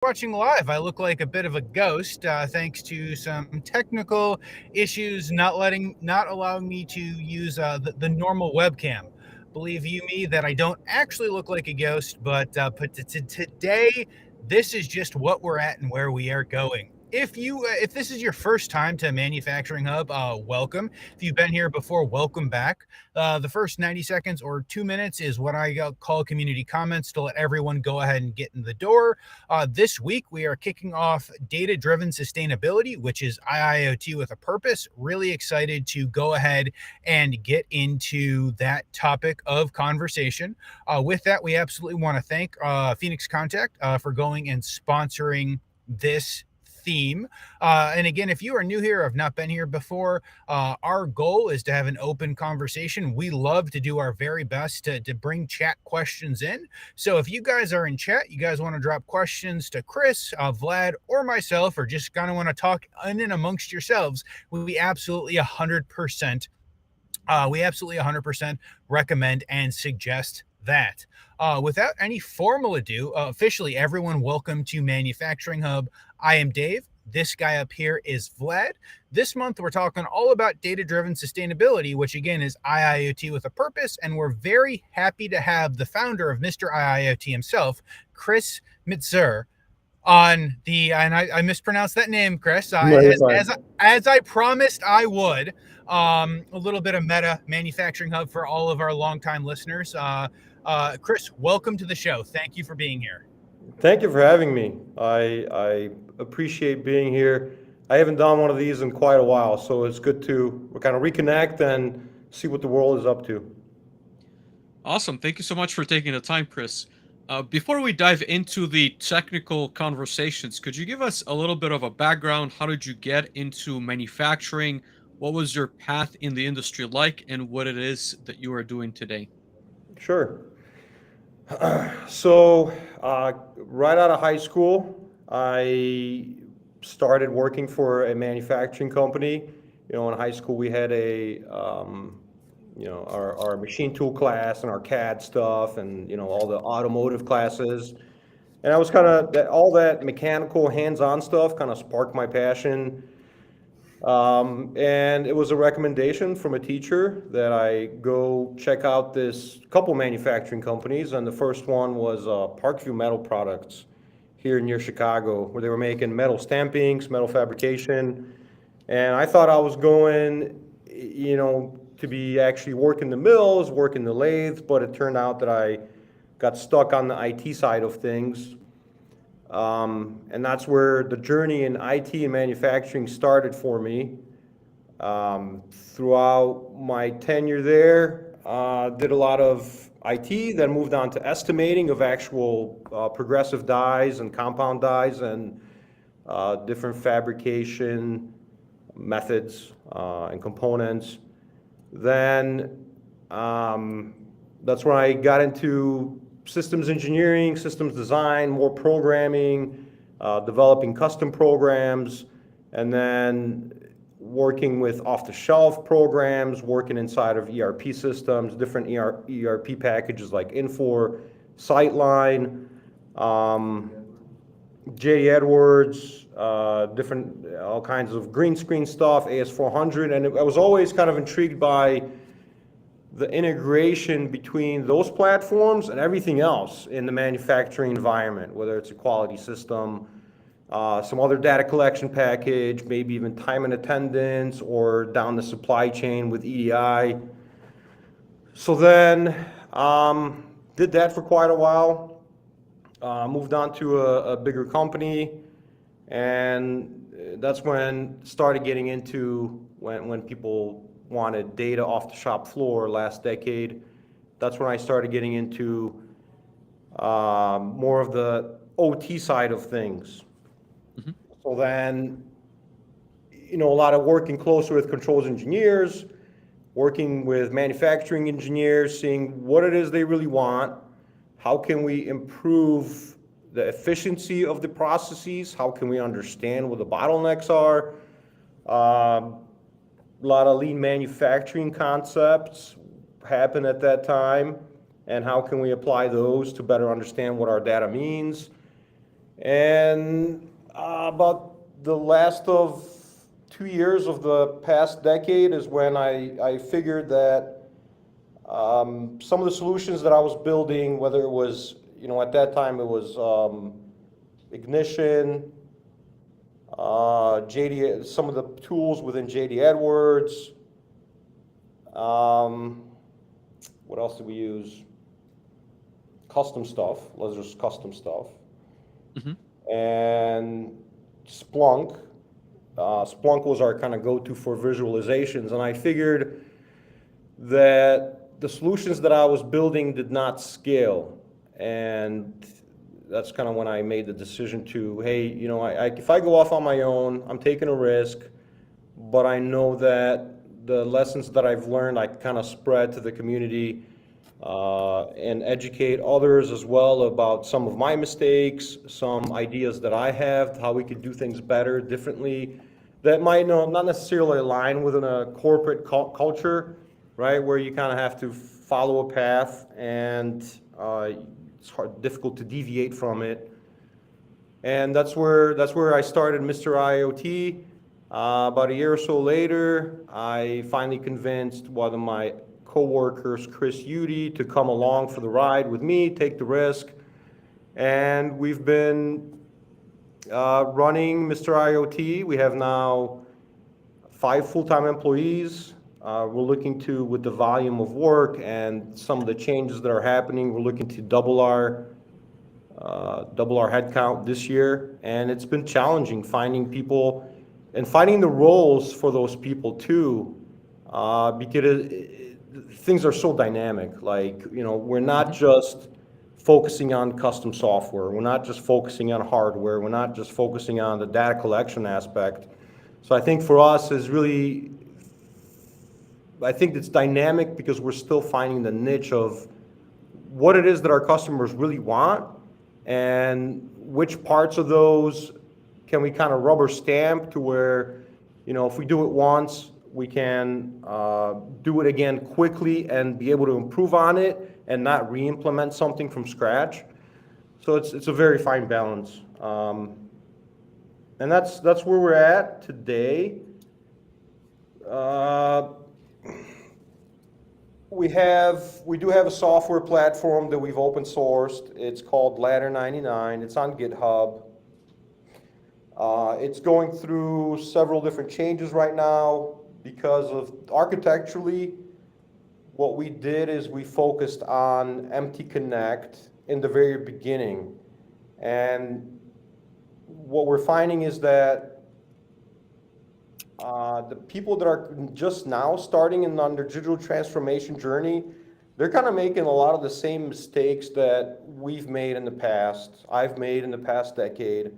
Watching live, I look like a bit of a ghost, thanks to some technical issues not allowing me to use the normal webcam. Believe you me, that I don't actually look like a ghost, but today, this is just what we're at and where we are going. If this is your first time to Manufacturing Hub, welcome. If you've been here before, welcome back. The first 90 seconds or 2 minutes is what I call community comments to let everyone go ahead and get in the door. This week, we are kicking off data-driven sustainability, which is IIoT with a purpose. Really excited to go ahead and get into that topic of conversation. With that, we absolutely want to thank Phoenix Contact for going and sponsoring this theme. And again, if you are new here, have not been here before, our goal is to have an open conversation. We love to do our very best to bring chat questions in. So if you guys are in chat, you guys want to drop questions to Chris, Vlad, or myself, or just kind of want to talk in and amongst yourselves, we absolutely 100%, recommend and suggest that. Without any formal ado, officially, everyone, welcome to Manufacturing Hub. I am Dave. This guy up here is Vlad. This month, we're talking all about data-driven sustainability, which again is IIoT with a purpose, and we're very happy to have the founder of Mr. IIoT himself, Chris Misztur, on the, and I mispronounced that name, Chris, No, you're fine. as I promised I would. A little bit of meta Manufacturing Hub for all of our longtime listeners. Chris, welcome to the show. Thank you for being here. Thank you for having me. I appreciate being here. I haven't done one of these in quite a while, so it's good to kind of reconnect and see what the world is up to. Awesome. Thank you so much for taking the time, Chris. Before we dive into the technical conversations, could you give us a little bit of a background? How did you get into manufacturing? What was your path in the industry like, and what it is that you are doing today? Sure. So, right out of high school, I started working for a manufacturing company. In high school, we had our machine tool class and our CAD stuff and, all the automotive classes. And I was kind of, all that mechanical, hands-on stuff kind of sparked my passion. And it was a recommendation from a teacher that I go check out this couple manufacturing companies. And the first one was Parkview Metal Products here near Chicago, where they were making metal stampings, metal fabrication. And I thought I was going, to be actually working the mills, working the lathes, but it turned out that I got stuck on the IT side of things. And that's where the journey in IT and manufacturing started for me. Throughout my tenure there, did a lot of IT, then moved on to estimating of actual progressive dies and compound dies and different fabrication methods and components. Then that's where I got into systems engineering, systems design, more programming, developing custom programs, and then working with off-the-shelf programs, working inside of ERP systems, different ERP packages like Infor, Sightline, JD Edwards, different, all kinds of green screen stuff, AS400, and I was always kind of intrigued by the integration between those platforms and everything else in the manufacturing environment, whether it's a quality system, some other data collection package, maybe even time and attendance, or down the supply chain with EDI. So then did that for quite a while, moved on to a bigger company, and that's when started getting into when people wanted data off the shop floor last decade. That's when I started getting into more of the OT side of things. Mhm. So then, a lot of working closer with controls engineers, working with manufacturing engineers, seeing what it is they really want, how can we improve the efficiency of the processes, how can we understand what the bottlenecks are. A lot of lean manufacturing concepts happen at that time, and how can we apply those to better understand what our data means. And about the last of 2 years of the past decade is when I figured that some of the solutions that I was building, whether it was, at that time it was Ignition, JD, some of the tools within JD Edwards. What else did we use? Custom stuff, Ledger's custom stuff. Mm-hmm. And Splunk. Splunk was our kind of go-to for visualizations, and I figured that the solutions that I was building did not scale, and that's kind of when I made the decision to, hey, if I go off on my own, I'm taking a risk, but I know that the lessons that I've learned, I kind of spread to the community and educate others as well about some of my mistakes, some ideas that I have, how we could do things better, differently, that might not necessarily align within a corporate culture, right, where you kind of have to follow a path and it's difficult to deviate from it. And that's where I started Mr. IoT. About a year or so later, I finally convinced one of my co-workers, Chris Misztur, to come along for the ride with me, take the risk. And we've been running Mr. IoT. We have now 5 full-time employees. We're looking to, with the volume of work and some of the changes that are happening, we're looking to double our headcount this year. And it's been challenging finding people and finding the roles for those people too, because things are so dynamic. Like, we're not just focusing on custom software. We're not just focusing on hardware. We're not just focusing on the data collection aspect. So I think for us is really, I think it's dynamic because we're still finding the niche of what it is that our customers really want and which parts of those can we kind of rubber stamp to where, if we do it once, we can do it again quickly and be able to improve on it and not re-implement something from scratch. So it's a very fine balance. And that's where we're at today. We do have a software platform that we've open sourced. It's called Ladder 99. It's on GitHub. It's going through several different changes right now because of architecturally, what we did is we focused on MT Connect in the very beginning. And what we're finding is that the people that are just now starting on their digital transformation journey, they're kind of making a lot of the same mistakes that we've made in the past, I've made in the past decade.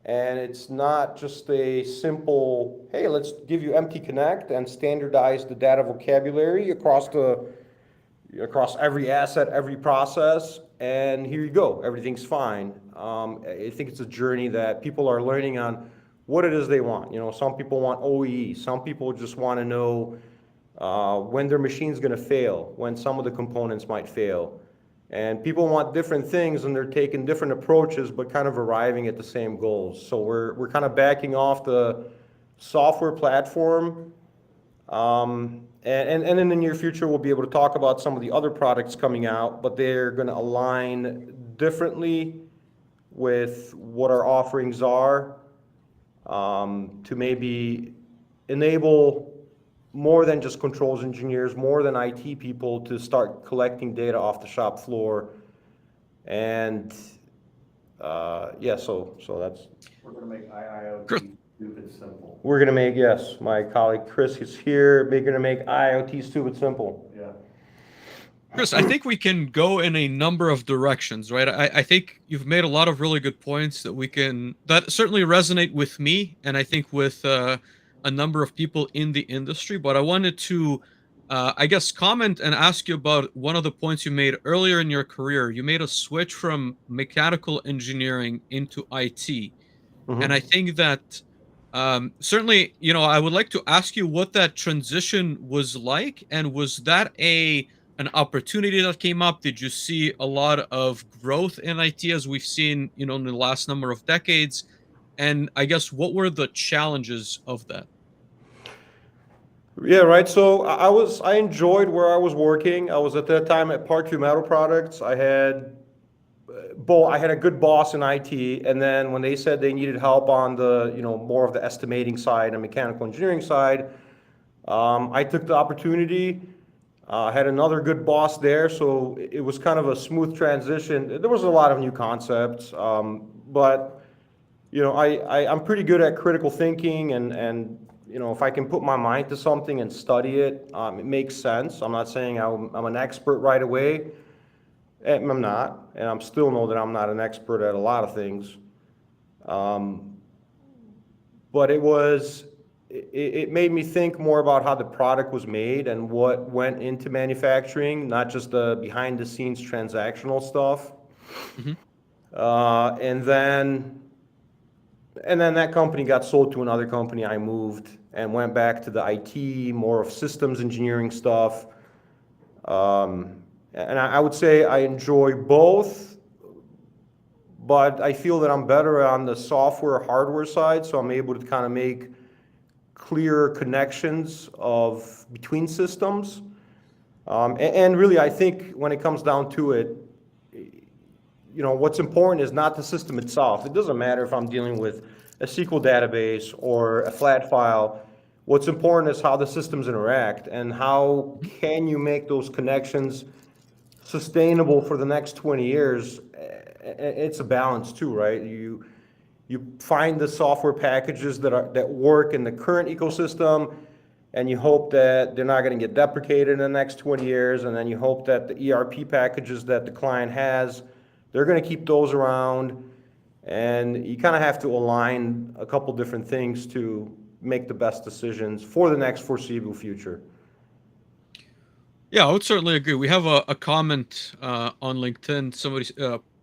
And it's not just a simple, hey, let's give you MT Connect and standardize the data vocabulary across every asset, every process, and here you go, everything's fine. I think it's a journey that people are learning on what it is they want. Some people want OEE, some people just want to know when their machine's going to fail, when some of the components might fail. And people want different things, and they're taking different approaches, but kind of arriving at the same goals. So we're kind of backing off the software platform, and in the near future, we'll be able to talk about some of the other products coming out, but they're going to align differently with what our offerings are, to maybe enable more than just controls engineers, more than IT people to start collecting data off the shop floor. And so that's. We're going to make IIoT stupid simple. We're going to make, yes, my colleague Chris is here. We're going to make IIoT stupid simple. Yeah. Chris, I think we can go in a number of directions, right? I think you've made a lot of really good points that certainly resonate with me, and I think with a number of people in the industry. But I wanted to, comment and ask you about one of the points you made earlier in your career. You made a switch from mechanical engineering into IT. Mm-hmm. And I think that certainly, I would like to ask you what that transition was like, and was that a an opportunity that came up? Did you see a lot of growth in IT as we've seen, in the last number of decades? And I guess what were the challenges of that? Yeah, right. So I enjoyed where I was working. I was at that time at Parkview Metal Products. I had a good boss in IT, and then when they said they needed help on the more of the estimating side and mechanical engineering side, I took the opportunity. I had another good boss there, so it was kind of a smooth transition. There was a lot of new concepts, but I'm pretty good at critical thinking, and if I can put my mind to something and study it, it makes sense. I'm not saying I'm an expert right away. I'm not, and I'm still know that I'm not an expert at a lot of things. Um, but it made me think more about how the product was made and what went into manufacturing, not just the behind the scenes transactional stuff. Mhm. Uh, and then and then that company got sold to another company. I moved and went back to the IT, more of systems engineering stuff. And I would say I enjoy both, but I feel that I'm better on the software hardware side, so I'm able to kind of make clear connections of between systems. And really, I think when it comes down to it, what's important is not the system itself. It doesn't matter if I'm dealing with a SQL database or a flat file. What's important is how the systems interact and how can you make those connections sustainable for the next 20 years. It's a balance too, right? You find the software packages that work in the current ecosystem, and you hope that they're not going to get deprecated in the next 20 years, and then you hope that the ERP packages that the client has, they're going to keep those around, and you kind of have to align a couple different things to make the best decisions for the next foreseeable future. Yeah, I would certainly agree. We have a comment on LinkedIn. Somebody,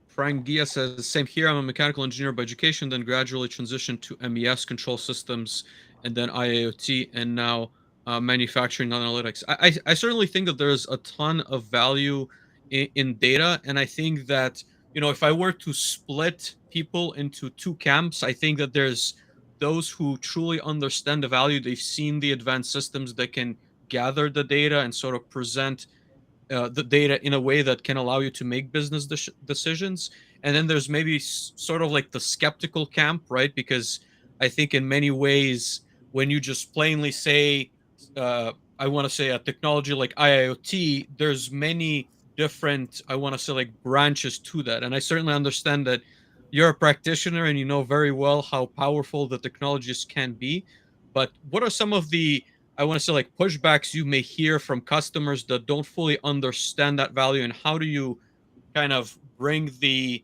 Frank Gia says, same here. I'm a mechanical engineer by education, then gradually transitioned to MES control systems, and then IIoT, and now manufacturing analytics. I certainly think that there's a ton of value in data, and I think that if I were to split people into two camps, I think that there's those who truly understand the value. They've seen the advanced systems that can gather the data and sort of present the data in a way that can allow you to make business decisions. And then there's maybe sort of like the skeptical camp, right? Because I think in many ways, when you just plainly say, I want to say a technology like IIoT, there's many different, I want to say like branches to that. And I certainly understand that you're a practitioner and you know very well how powerful the technologies can be. But what are some of the, I want to say like pushbacks you may hear from customers that don't fully understand that value, and how do you kind of bring the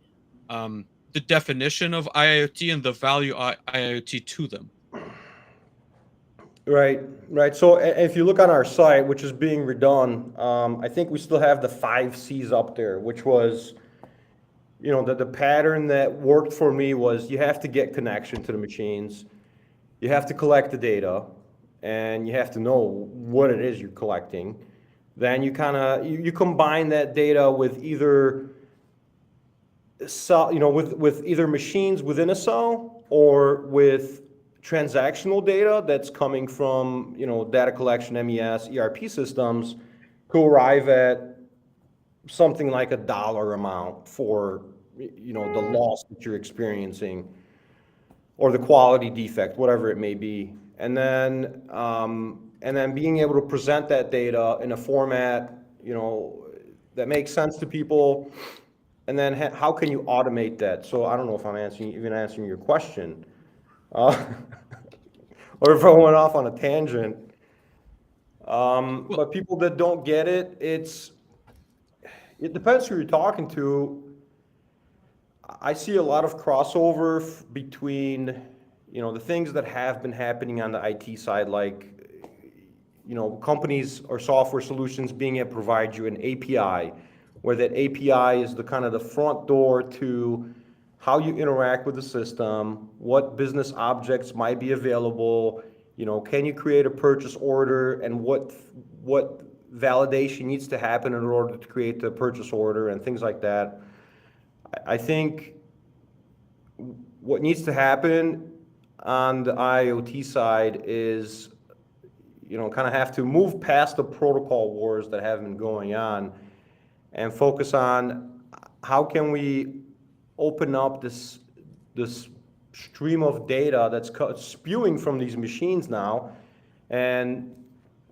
definition of IIoT and the value IIoT to them? Right, right. So if you look on our site, which is being redone, I think we still have the 5 C's up there, which was, the pattern that worked for me was you have to get connection to the machines, you have to collect the data, and you have to know what it is you're collecting. Then you kind of you combine that data with either cell, with either machines within a cell or with transactional data that's coming from, data collection, MES, ERP systems to arrive at something like a dollar amount for, the loss that you're experiencing or the quality defect, whatever it may be. And then being able to present that data in a format, that makes sense to people. And then how can you automate that? So I don't know if I'm even answering your question, uh, or if I went off on a tangent. Well, But people that don't get it, it depends who you're talking to. I see a lot of crossover between, the things that have been happening on the IT side, like, companies or software solutions being able to provide you an API, where that API is the kind of the front door to how you interact with the system, what business objects might be available, can you create a purchase order, and what validation needs to happen in order to create the purchase order and things like that. I think what needs to happen on the IoT side is, kind of have to move past the protocol wars that have been going on and focus on how can we open up this stream of data that's spewing from these machines now, and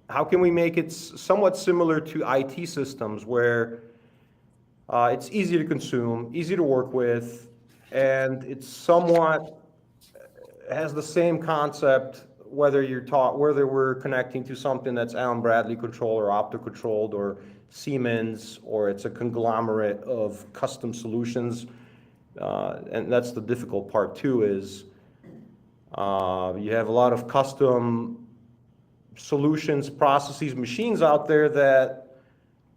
how can we make it somewhat similar to IT systems where it's easy to consume, easy to work with, and it's somewhat has the same concept whether we're connecting to something that's Allen Bradley controlled or opto controlled or Siemens, or it's a conglomerate of custom solutions. And that's the difficult part too, is you have a lot of custom solutions, processes, machines out there that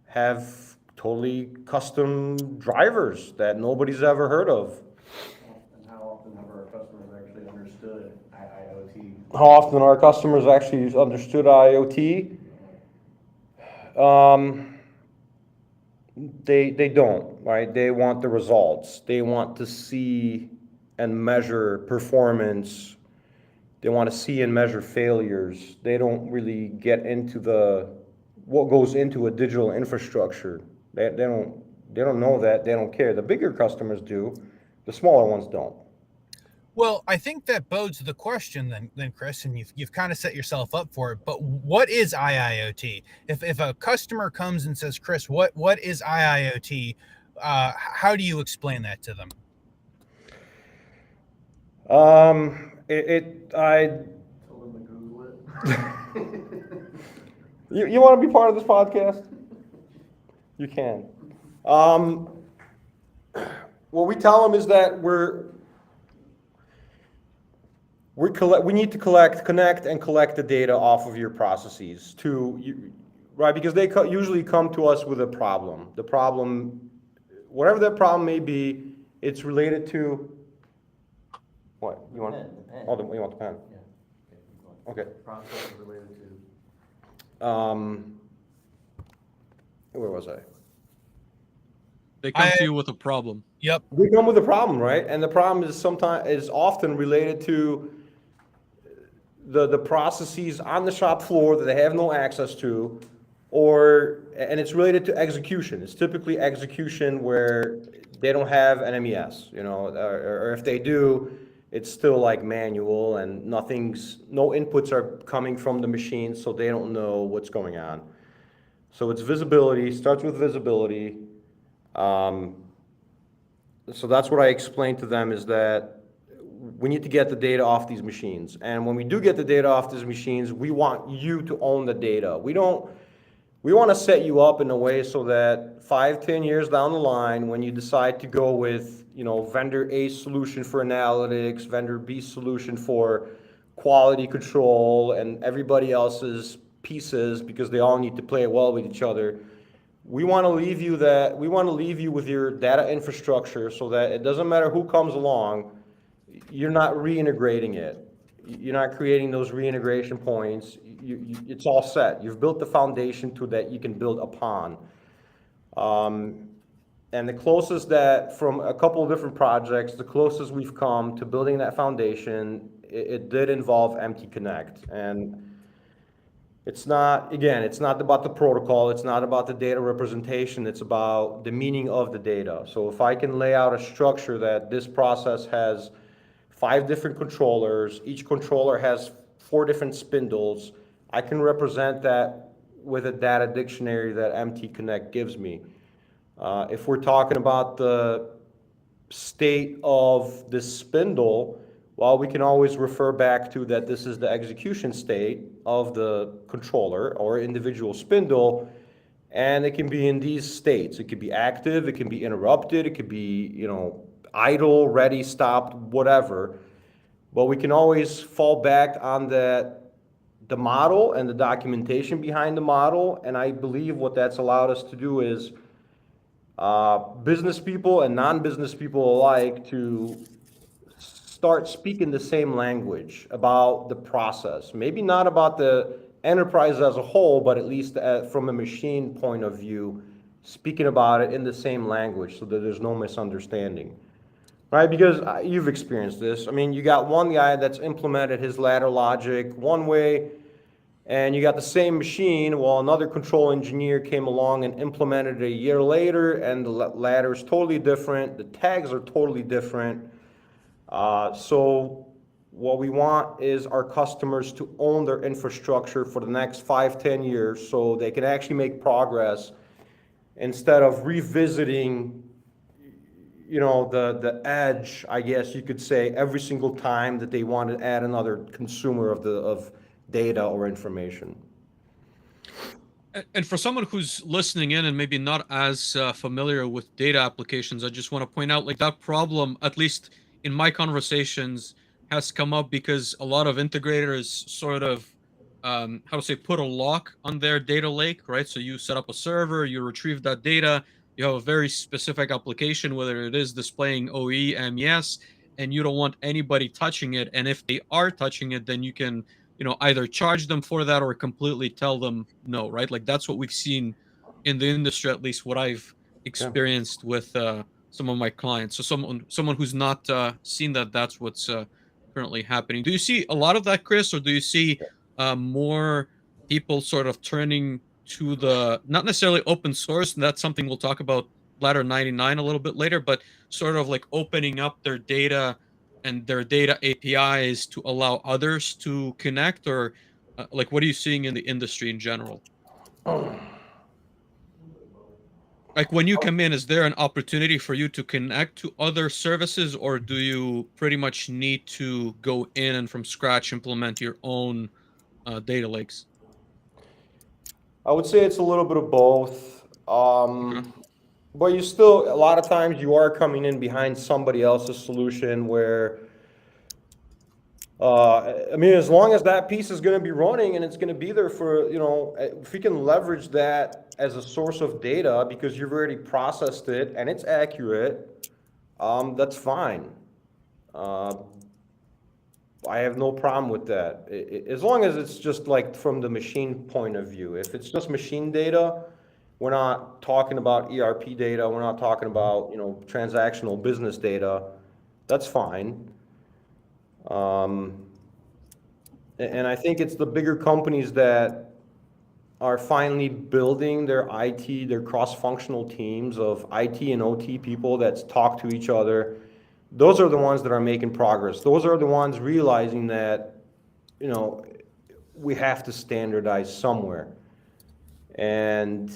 have totally custom drivers that nobody's ever heard of. And how often have our customers actually understood IIoT? How often our customers actually understood IoT? They don't, right? They want the results. They want to see and measure performance. They want to see and measure failures. They don't really get into what goes into a digital infrastructure. They don't know that. They don't care. The bigger customers do. The smaller ones don't. Well, I think that bodes the question then Chris, and you've kind of set yourself up for it. But what is IIoT? If a customer comes and says, Chris, what is IIoT? How do you explain that to them? Tell them to Google it. You want to be part of this podcast? You can. What we tell them is that we need to connect and collect the data off of your processes right? Because they usually come to us with a problem. The problem, whatever that problem may be, it's related to what you want. The pen. Oh, you want the pen? Yeah. Okay. Process is related to. Where was I? They come to you with a problem. Yep. We come with a problem, right? And the problem is often related to the processes on the shop floor that they have no access to, and it's related to execution. It's typically execution where they don't have an MES, or if they do, it's still like manual and no inputs are coming from the machine, so they don't know what's going on. So it's visibility, starts with visibility. So that's what I explained to them, is that we need to get the data off these machines. And when we do get the data off these machines, we want you to own the data. We want to set you up in a way so that 5-10 years down the line, when you decide to go with, vendor A solution for analytics, vendor B solution for quality control, and everybody else's pieces, because they all need to play well with each other, we want to leave you with your data infrastructure so that it doesn't matter who comes along, you're not reintegrating it. You're not creating those reintegration points. It's all set. You've built the foundation to that you can build upon. And the closest that, from a couple of different projects, the closest we've come to building that foundation, it did involve MT Connect. And it's not about the protocol, it's not about the data representation, it's about the meaning of the data. So if I can lay out a structure that this process has 5 different controllers, each controller has 4 different spindles, I can represent that with a data dictionary that MT Connect gives me. If we're talking about the state of this spindle, well, we can always refer back to that this is the execution state of the controller or individual spindle, and it can be in these states. It could be active, it can be interrupted, it could be, idle, ready, stopped, whatever. But we can always fall back on the model and the documentation behind the model, and I believe what that's allowed us to do is business people and non-business people alike to start speaking the same language about the process. Maybe not about the enterprise as a whole, but at least from a machine point of view, speaking about it in the same language so that there's no misunderstanding. Right, because you've experienced this. I mean, you got one guy that's implemented his ladder logic one way, and you got the same machine, while another control engineer came along and implemented it a year later, and the ladder is totally different, the tags are totally different. So what we want is our customers to own their infrastructure for the next 5-10 years so they can actually make progress instead of revisiting the edge, I guess you could say, every single time that they want to add another consumer of data or information. And for someone who's listening in and maybe not as familiar with data applications, I just want to point out, like, that problem, at least in my conversations, has come up because a lot of integrators sort of, how to say, put a lock on their data lake, right? So you set up a server, you retrieve that data, you have a very specific application, whether it is displaying OE, MES, and you don't want anybody touching it. And if they are touching it, then you can, either charge them for that or completely tell them no, right? Like, that's what we've seen in the industry, at least what I've experienced with some of my clients. So someone who's not seen that, that's what's currently happening. Do you see a lot of that, Chris, or do you see more people sort of turning to the, not necessarily open source, and that's something we'll talk about Ladder 99 a little bit later, but sort of like opening up their data and their data APIs to allow others to connect, or like, what are you seeing in the industry in general? Like, when you come in, is there an opportunity for you to connect to other services, or do you pretty much need to go in and from scratch implement your own data lakes? I would say it's a little bit of both. Okay. But you still, a lot of times you are coming in behind somebody else's solution where, I mean, as long as that piece is going to be running and it's going to be there for, if you can leverage that as a source of data because you've already processed it and it's accurate, that's fine. I have no problem with that. As long as it's just like from the machine point of view. If it's just machine data, we're not talking about ERP data, we're not talking about, transactional business data, that's fine. And I think it's the bigger companies that are finally building their IT, their cross-functional teams of IT and OT people that talk to each other. Those are the ones that are making progress. Those are the ones realizing that, we have to standardize somewhere. And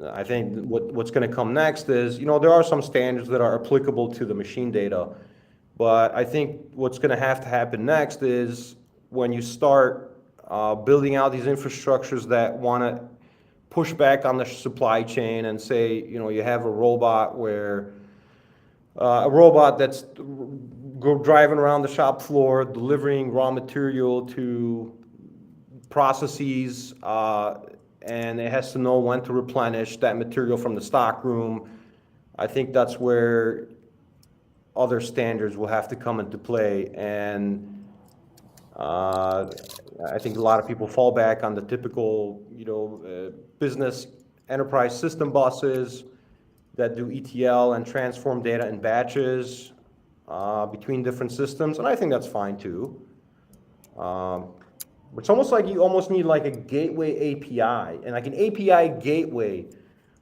I think what's going to come next is, there are some standards that are applicable to the machine data. But I think what's going to have to happen next is when you start building out these infrastructures that want to push back on the supply chain and say, you have a robot that's driving around the shop floor, delivering raw material to processes, and it has to know when to replenish that material from the stock room. I think that's where other standards will have to come into play, and I think a lot of people fall back on the typical, business enterprise system buses that do ETL and transform data in batches between different systems, and I think that's fine too. It's almost like you almost need like a gateway API, and like an API gateway,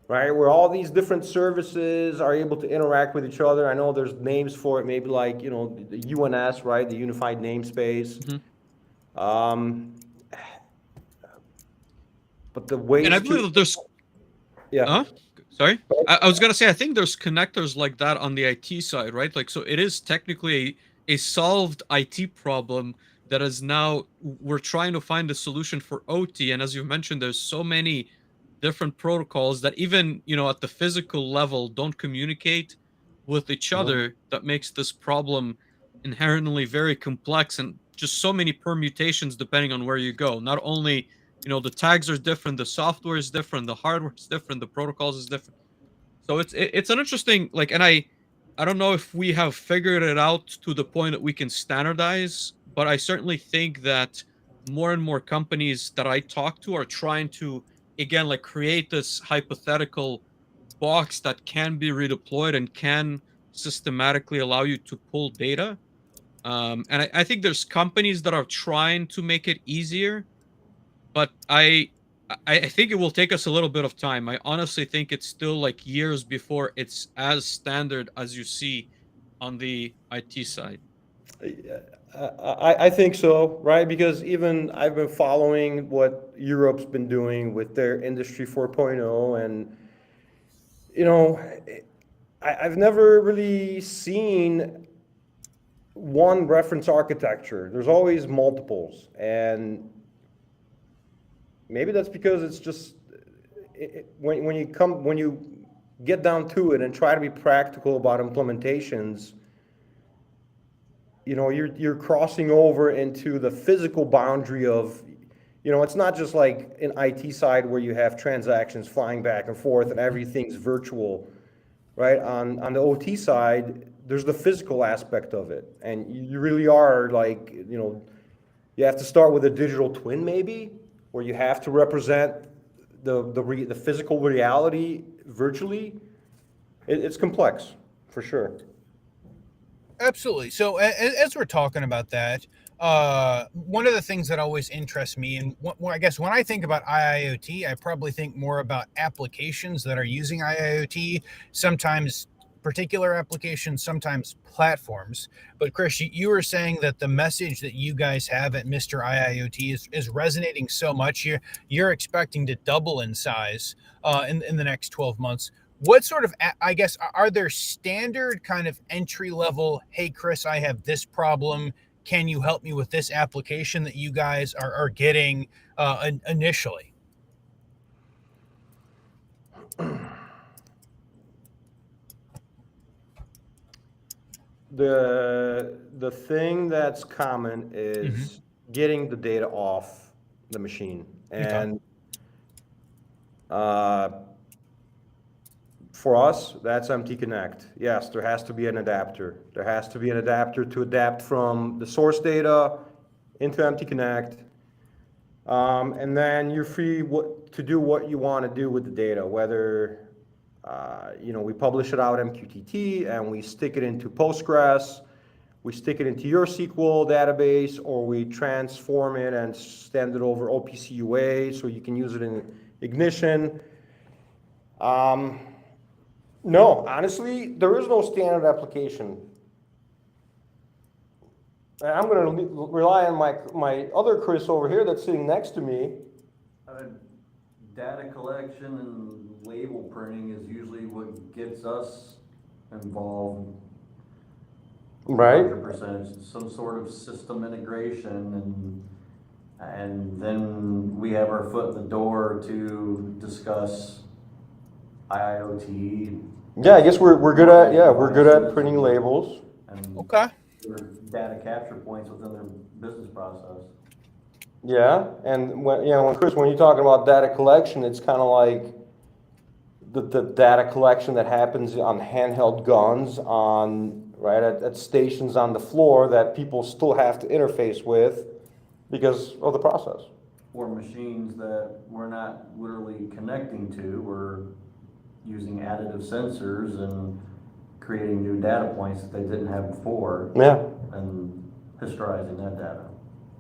right, where all these different services are able to interact with each other. I know there's names for it, maybe like, the UNS, right, the Unified Namespace. Mm-hmm. But the ways And I believe that there's... Yeah. Huh? Sorry? I was going to say, I think there's connectors like that on the IT side, right? Like, so it is technically a solved IT problem that is now, we're trying to find a solution for OT. And as you mentioned, there's so many different protocols that even, at the physical level don't communicate with each other. That makes this problem inherently very complex, and just so many permutations depending on where you go. Not only, the tags are different, the software is different, the hardware is different, the protocols is different. So it's an interesting, like, and I don't know if we have figured it out to the point that we can standardize, but I certainly think that more and more companies that I talk to are trying to, again, like create this hypothetical box that can be redeployed and can systematically allow you to pull data. And I think there's companies that are trying to make it easier, but I think it will take us a little bit of time. I honestly think it's still like years before it's as standard as you see on the IT side. I think so, right? Because even I've been following what Europe's been doing with their Industry 4.0, and you know, I've never really seen one reference architecture. There's always multiples, and maybe that's because it's just when you get down to it and try to be practical about implementations, you're crossing over into the physical boundary of, it's not just like an IT side where you have transactions flying back and forth and everything's virtual, right? On the OT side, there's the physical aspect of it, and you really are like, you have to start with a digital twin maybe, where you have to represent the physical reality virtually. It's complex, for sure. Absolutely. So as we're talking about that, one of the things that always interests me, and I guess when I think about IIoT, I probably think more about applications that are using IIoT, sometimes particular applications, sometimes platforms. But Chris, you were saying that the message that you guys have at Mr. IIoT is resonating so much. You're expecting to double in size in the next 12 months. What sort of, I guess, are there standard kind of entry level, hey, Chris, I have this problem. Can you help me with this application that you guys are getting initially? The thing that's common is getting the data off the machine. And for us, that's MT Connect. Yes, there has to be an adapter. There has to be an adapter to adapt from the source data into MT Connect. And then you're free to do what you want to do with the data, whether we publish it out MQTT and we stick it into Postgres, we stick it into your SQL database, or we transform it and send it over OPC UA so you can use it in Ignition. No, honestly, there is no standard application. And I'm going to rely on my other Chris over here that's sitting next to me. Data collection and label printing is usually what gets us involved. Right. Percentage, some sort of system integration, and then we have our foot in the door to discuss IIoT. Yeah, I guess we're good at printing labels. And Okay. Data capture points within their business process. Yeah, and when Chris, when you're talking about data collection, it's kind of like the data collection that happens on handheld guns at stations on the floor that people still have to interface with because of the process. Or machines that we're not literally connecting to, we're using additive sensors and creating new data points that they didn't have before. Yeah. And historizing that data.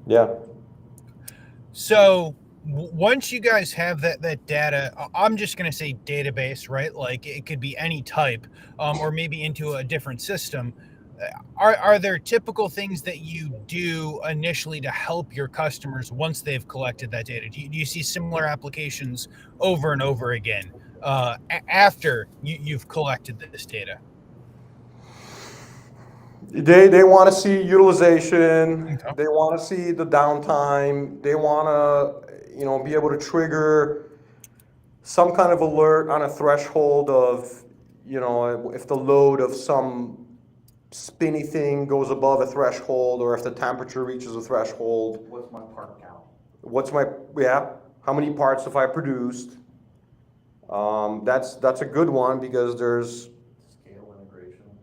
Yeah. So once you guys have that data, I'm just going to say database, right? Like it could be any type, or maybe into a different system. Are there typical things that you do initially to help your customers once they've collected that data? Do you see similar applications over and over again after you've collected this data? They want to see utilization. Okay. They want to see the downtime. They want to, be able to trigger some kind of alert on a threshold of, if the load of some spinny thing goes above a threshold, or if the temperature reaches a threshold. What's my part count? How many parts have I produced? That's a good one because there's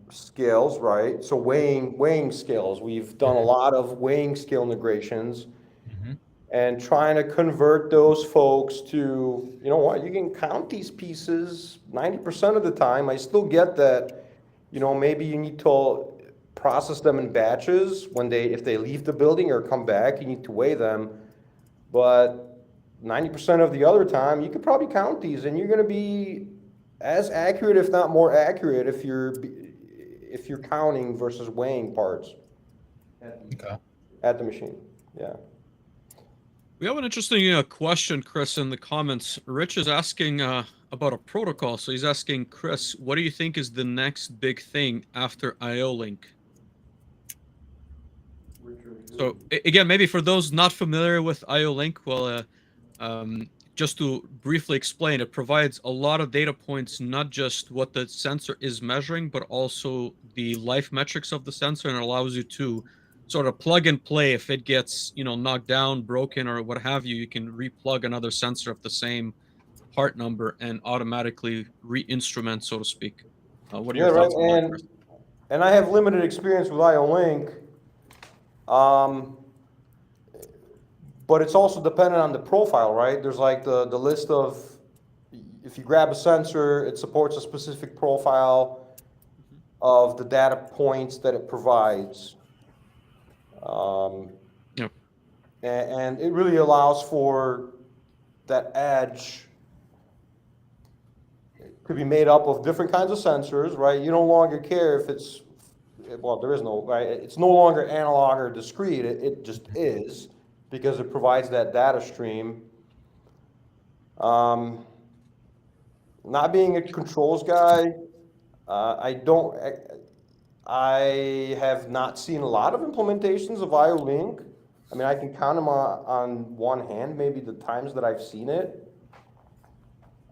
scales, right? So weighing scales. We've done a lot of weighing scale integrations. and trying to convert those folks to, you know what, you can count these pieces 90% of the time. I still get that, you know, maybe you need to process them in batches when if they leave the building or come back, you need to weigh them. But 90% of the other time, you could probably count these, and you're going to be as accurate, if not more accurate, if you're counting versus weighing parts Okay. at the machine. Yeah. We have an interesting question, Chris, in the comments. Rich is asking about a protocol. So he's asking, Chris, what do you think is the next big thing after IO-Link? So again, maybe for those not familiar with IO-Link, well, just to briefly explain, it provides a lot of data points, not just what the sensor is measuring, but also the life metrics of the sensor, and allows you to sort of plug and play. If it gets, knocked down, broken, or what have you, you can replug another sensor of the same part number and automatically re-instrument, so to speak. What are your thoughts on that, Chris? And I have limited experience with IO-Link, but it's also dependent on the profile, right? There's like the list of, if you grab a sensor, it supports a specific profile of the data points that it provides. Yep. And it really allows for that edge. It could be made up of different kinds of sensors, right? You no longer care if it's, well, there is no, right? It's no longer analog or discrete. It just is, because it provides that data stream. Not being a controls guy, I have not seen a lot of implementations of IO-Link. I mean, I can count them on one hand, maybe the times that I've seen it.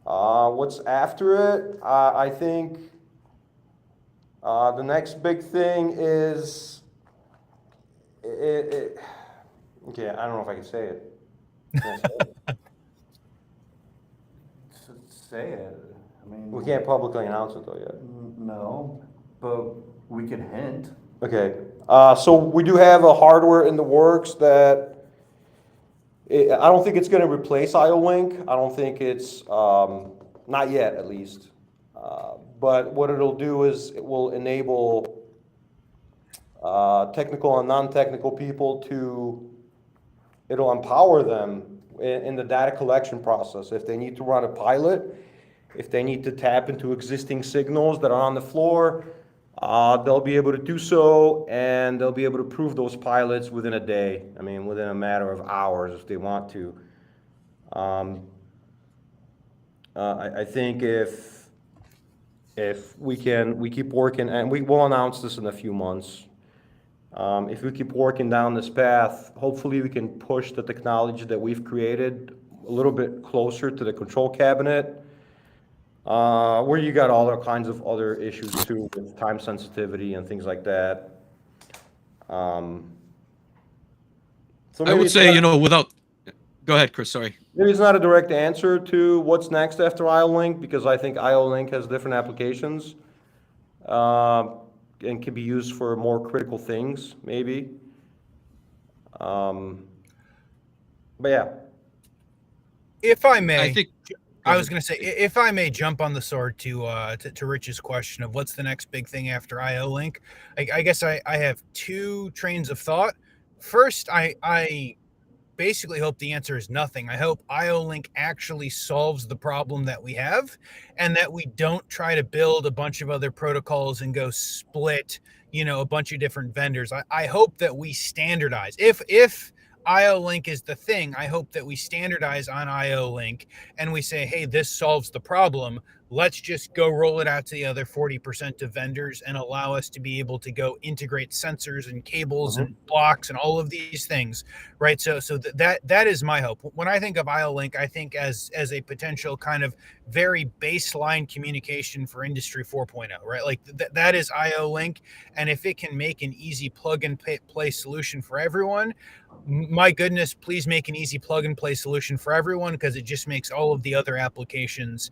What's after it? I think the next big thing is, okay, I don't know if I can say it. Can I say it? Say it. I mean, We can't publicly announce it though yet. No, but we can hint. Okay, so we do have a hardware in the works that, I don't think it's gonna replace IO-Link. I don't think it's, not yet at least. But what it'll do is it will enable technical and non-technical people it'll empower them in the data collection process. If they need to run a pilot, if they need to tap into existing signals that are on the floor, they'll be able to do so, and they'll be able to prove those pilots within a day. I mean, within a matter of hours if they want to. I think if we keep working, and we will announce this in a few months, if we keep working down this path, hopefully we can push the technology that we've created a little bit closer to the control cabinet, where you got all kinds of other issues too, with time sensitivity and things like that. So I would say, without... Go ahead, Chris, sorry. Maybe it's not a direct answer to what's next after IO-Link, because I think IO-Link has different applications, and can be used for more critical things, maybe. But yeah. If I may, I think... I was going to say, if I may jump on the sword to Rich's question of what's the next big thing after IO-Link, I guess I have two trains of thought. First, I basically hope the answer is nothing. I hope IO-Link actually solves the problem that we have, and that we don't try to build a bunch of other protocols and go split, a bunch of different vendors. I hope that we standardize. If IO-Link is the thing, I hope that we standardize on IO-Link and we say, hey, this solves the problem. Let's just go roll it out to the other 40% of vendors and allow us to be able to go integrate sensors and cables and blocks and all of these things, right? So that is my hope. When I think of IO-Link, I think as a potential kind of very baseline communication for Industry 4.0, right? Like that is IO-Link, and if it can make an easy plug and play solution for everyone, my goodness, please make an easy plug and play solution for everyone, because it just makes all of the other applications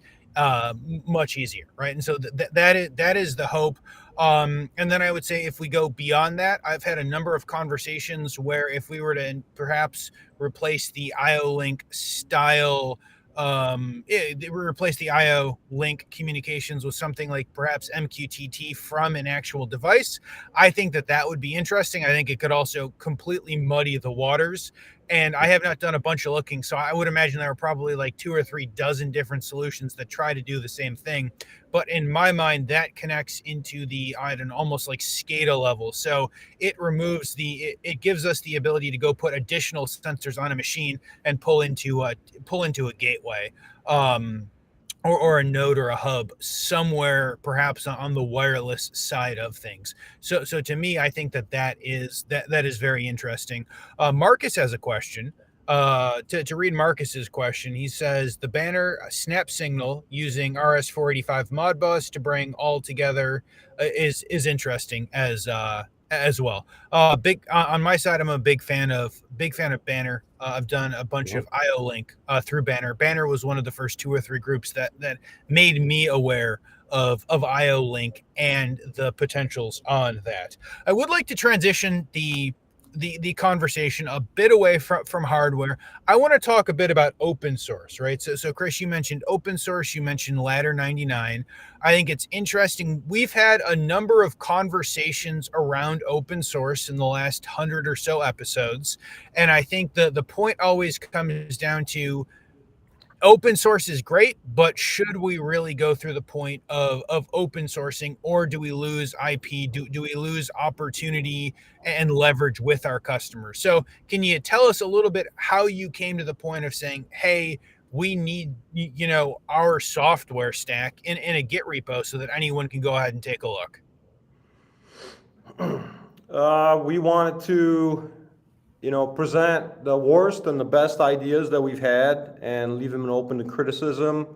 much easier, right? And so that is the hope. And then I would say if we go beyond that, I've had a number of conversations where if we were to perhaps replace the IO link style, we replace the IO link communications with something like perhaps MQTT from an actual device, I think that that would be interesting. I think it could also completely muddy the waters. And I have not done a bunch of looking, so I would imagine there are probably like 2 or 3 dozen different solutions that try to do the same thing. But in my mind, that connects into the, I don't know, almost like SCADA level. So it removes it gives us the ability to go put additional sensors on a machine and pull into a gateway. Or a node or a hub somewhere, perhaps on the wireless side of things. So to me, I think that is very interesting. Marcus has a question. To read Marcus's question, he says the banner snap signal using RS485 Modbus to bring all together is interesting as well. Big on my side, I'm a big fan of Banner. I've done a bunch of IO Link through Banner. Banner was one of the first 2 or 3 groups that made me aware of IO Link and the potentials on that. I would like to transition the conversation a bit away from hardware. I want to talk a bit about open source, right? So Chris, you mentioned open source, you mentioned Ladder 99. I think it's interesting. We've had a number of conversations around open source in the last 100 or so episodes, and I think the point always comes down to open source is great, but should we really go through the point of open sourcing, or do we lose IP? Do we lose opportunity and leverage with our customers? So can you tell us a little bit how you came to the point of saying, hey, we need, our software stack in a Git repo so that anyone can go ahead and take a look? We wanted to, present the worst and the best ideas that we've had and leave them open to criticism.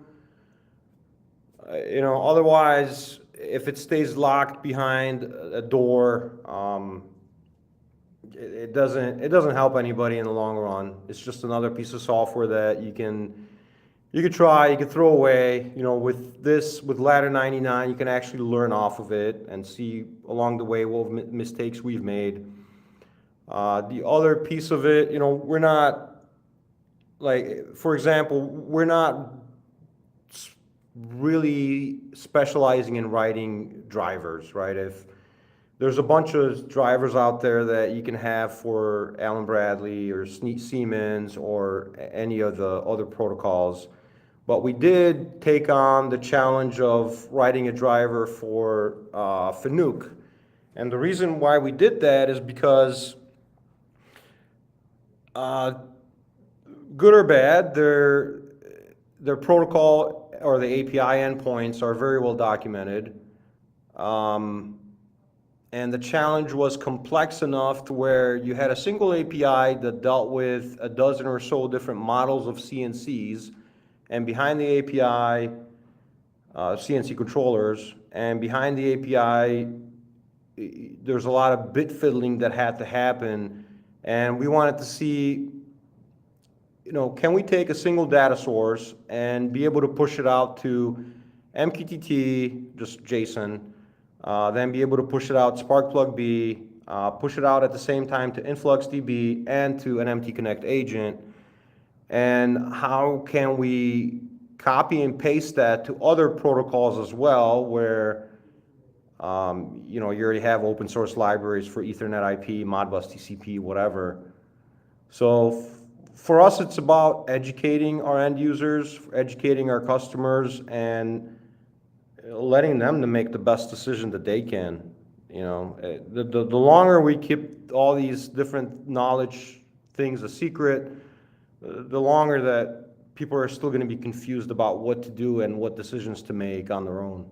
Otherwise, if it stays locked behind a door, it doesn't help anybody in the long run. It's just another piece of software that you could try, you could throw away. With Ladder 99, you can actually learn off of it and see along the way what mistakes we've made. The other piece of it, we're not, like, for example, we're not really specializing in writing drivers, right? If there's a bunch of drivers out there that you can have for Allen Bradley or Siemens or any of the other protocols, but we did take on the challenge of writing a driver for Fanuc. And the reason why we did that is because good or bad, their protocol or the API endpoints are very well documented. And the challenge was complex enough to where you had a single API that dealt with a dozen or so different models of CNCs, and behind the API, CNC controllers, and behind the API, there's a lot of bit fiddling that had to happen. And we wanted to see, can we take a single data source and be able to push it out to MQTT, just JSON, then be able to push it out SparkPlug-B, push it out at the same time to InfluxDB and to an MT Connect agent, and how can we copy and paste that to other protocols as well, where you already have open source libraries for Ethernet IP, Modbus TCP, whatever. So for us, it's about educating our end users, educating our customers, and letting them to make the best decision that they can. The longer we keep all these different knowledge things a secret, the longer that people are still going to be confused about what to do and what decisions to make on their own.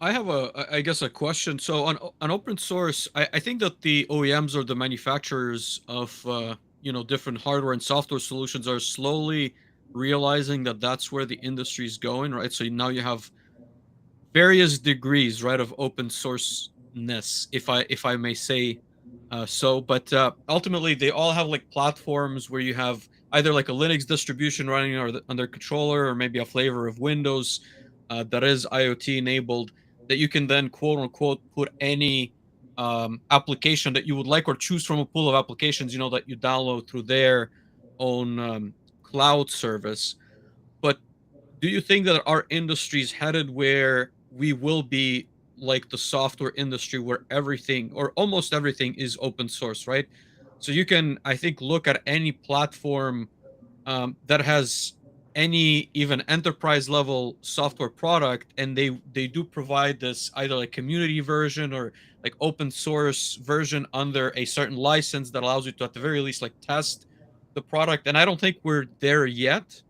I have I guess a question. So on open source, I think that the OEMs or the manufacturers of different hardware and software solutions are slowly realizing that that's where the industry is going, right? So now you have various degrees, right, of open sourceness, if I may say so. But ultimately, they all have like platforms where you have either like a Linux distribution running on their controller, or maybe a flavor of Windows. that is IoT enabled, that you can then quote unquote put any application that you would like, or choose from a pool of applications, that you download through their own cloud service. But do you think that our industry is headed where we will be like the software industry, where everything or almost everything is open source, right? So you can, I think, look at any platform that has any even enterprise level software product, and they do provide this either like community version or like open source version under a certain license that allows you to at the very least like test the product. And I don't think we're there yet,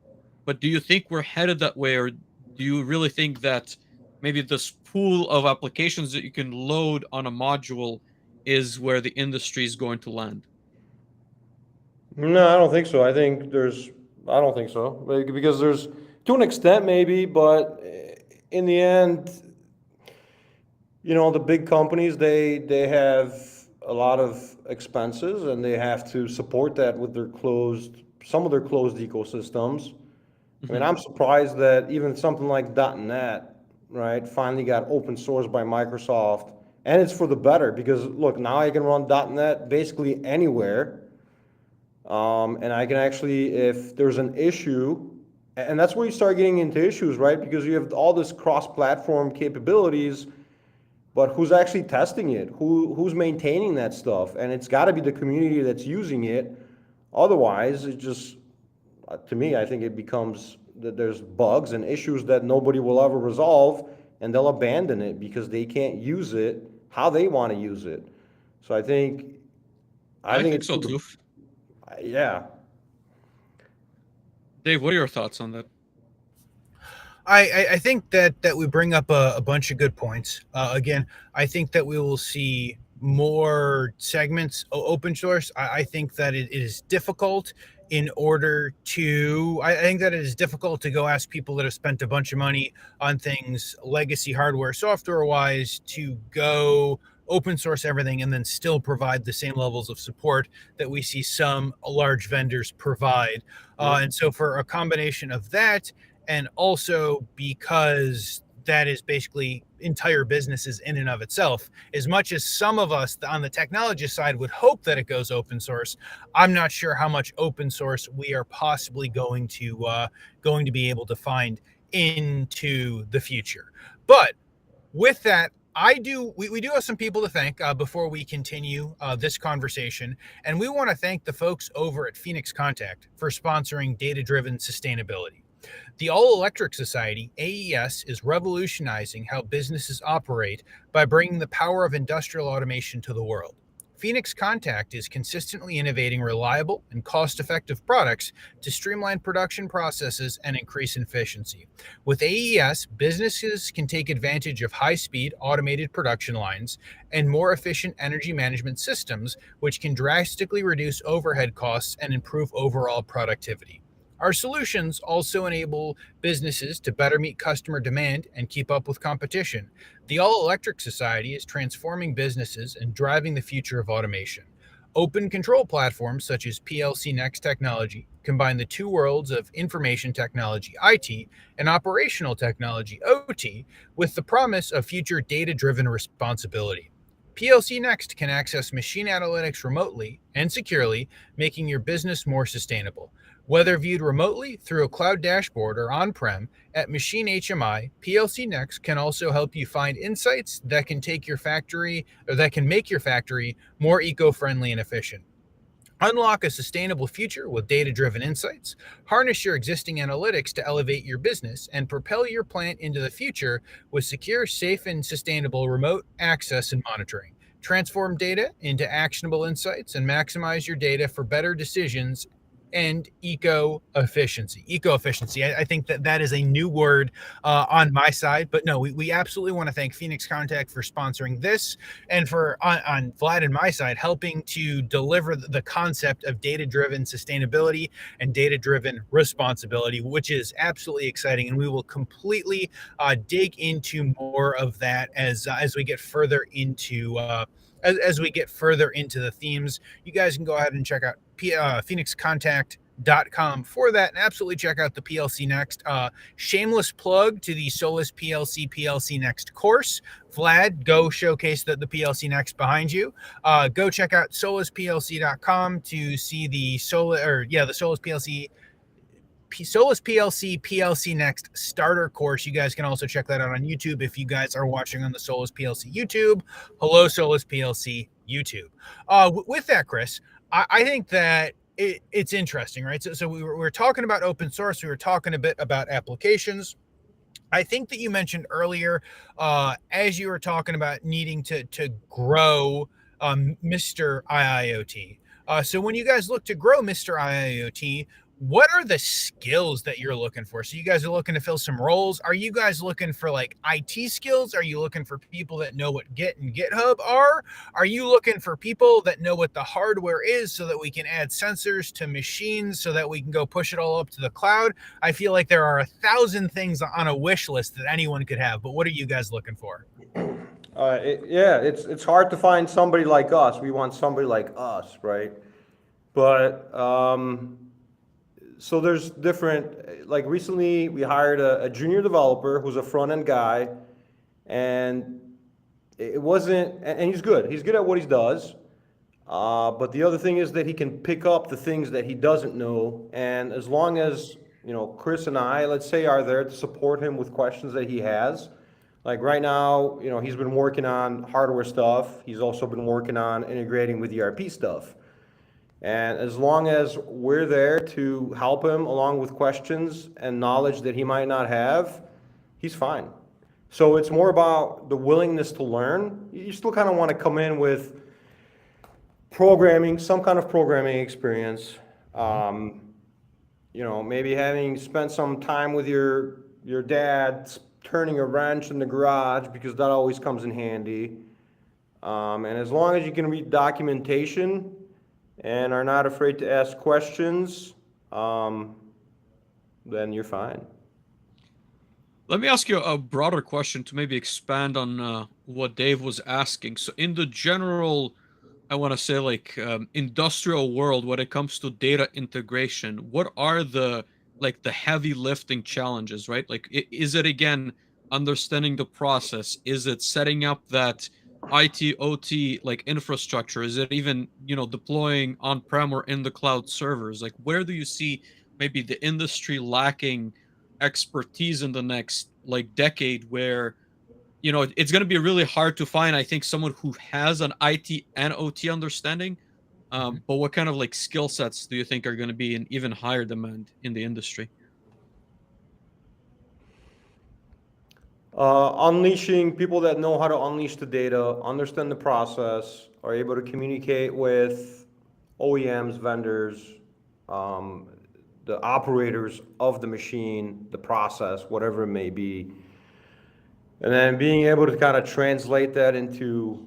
but do you think we're headed that way, or do you really think that maybe this pool of applications that you can load on a module is where the industry is going to land? No, I don't think so. I don't think so. Because there's, to an extent maybe, but in the end, the big companies, they have a lot of expenses and they have to support that with some of their closed ecosystems. I mean, Mhm. I'm surprised that even something like .NET, right, finally got open source by Microsoft, and it's for the better because look, now I can run .NET basically anywhere, and I can actually, if there's an issue, and that's where you start getting into issues, right? Because you have all this cross-platform capabilities, but who's actually testing it? Who's maintaining that stuff? And it's got to be the community that's using it. Otherwise, it just, to me, I think it becomes that there's bugs and issues that nobody will ever resolve, and they'll abandon it because they can't use it how they want to use it. So I I think think it's so for too. yeah. Dave, what are your thoughts on that? I think that we bring up a bunch of good points. Again, I think that we will see more segments open source. I think that it is difficult in order to. I think that it is difficult to go ask people that have spent a bunch of money on things, legacy hardware, software wise, to go open source everything and then still provide the same levels of support that we see some large vendors provide. And so, for a combination of that, and also because that is basically entire businesses in and of itself. As much as some of us on the technology side would hope that it goes open source, I'm not sure how much open source we are possibly going to be able to find into the future. But with that, we do have some people to thank before we continue this conversation, and we want to thank the folks over at Phoenix Contact for sponsoring data driven sustainability. The All Electric Society, AES, is revolutionizing how businesses operate by bringing the power of industrial automation to the world. Phoenix Contact is consistently innovating reliable and cost effective products to streamline production processes and increase efficiency. With AES, businesses can take advantage of high speed automated production lines and more efficient energy management systems, which can drastically reduce overhead costs and improve overall productivity. Our solutions also enable businesses to better meet customer demand and keep up with competition. The All Electric Society is transforming businesses and driving the future of automation. Open control platforms such as PLC Next technology combine the two worlds of information technology IT and operational technology OT with the promise of future data driven responsibility. PLC Next can access machine analytics remotely and securely, making your business more sustainable. Whether viewed remotely through a cloud dashboard or on-prem at Machine HMI, PLC Next can also help you find insights that can make your factory more eco-friendly and efficient. Unlock a sustainable future with data-driven insights. Harness your existing analytics to elevate your business and propel your plant into the future with secure, safe, and sustainable remote access and monitoring. Transform data into actionable insights and maximize your data for better decisions and eco efficiency. I think that is a new word on my side, but no, we absolutely want to thank Phoenix Contact for sponsoring this, and for on Vlad and my side helping to deliver the concept of data driven sustainability and data driven responsibility, which is absolutely exciting, and we will completely dig into more of that as we get further into as we get further into the themes. You guys can go ahead and check out Phoenix Contact for that, and absolutely check out the PLC Next. Shameless plug to the Solus PLC Next course. Vlad, go showcase the PLC Next behind you. Go check out solusplc.com to see the Solus PLC PLC Next starter course. You guys can also check that out on YouTube if you guys are watching on the Solus PLC YouTube. Hello, Solus PLC YouTube. With that, Chris, I think that it's interesting, right? So we were talking about open source. We were talking a bit about applications. I think that you mentioned earlier, as you were talking about needing to grow Mr. IIoT. So when you guys look to grow Mr. IIoT, what are the skills that you're looking for? So you guys are looking to fill some roles. Are you guys looking for like IT skills? Are you looking for people that know what Git and GitHub are? Are you looking for people that know what the hardware is so that we can add sensors to machines so that we can go push it all up to the cloud? I feel like there are 1,000 things on a wish list that anyone could have, but what are you guys looking for? It's hard to find somebody like us. We want somebody like us, right? But so there's different, like recently we hired a junior developer who's a front-end guy, and it wasn't, and he's good. He's good at what he does. But the other thing is that he can pick up the things that he doesn't know. And as long as, Chris and I, let's say, are there to support him with questions that he has, like right now, he's been working on hardware stuff. He's also been working on integrating with ERP stuff. And as long as we're there to help him along with questions and knowledge that he might not have, he's fine. So it's more about the willingness to learn. You still kind of want to come in with programming, some kind of programming experience. Maybe having spent some time with your dad turning a wrench in the garage, because that always comes in handy. And as long as you can read documentation and are not afraid to ask questions, then you're fine. Let me ask you a broader question to maybe expand on what Dave was asking. So in the general, I want to say like industrial world, when it comes to data integration, what are the heavy lifting challenges, right? Like, is it again understanding the process? Is it setting up that IIoT like infrastructure? Is it even deploying on-prem or in the cloud servers? Like, where do you see maybe the industry lacking expertise in the next like decade, where it's going to be really hard to find, I think, someone who has an IT and OT understanding. But what kind of like skill sets do you think are going to be in even higher demand in the industry? Unleashing people that know how to unleash the data, understand the process, are able to communicate with OEMs, vendors, the operators of the machine, the process, whatever it may be. And then being able to kind of translate that into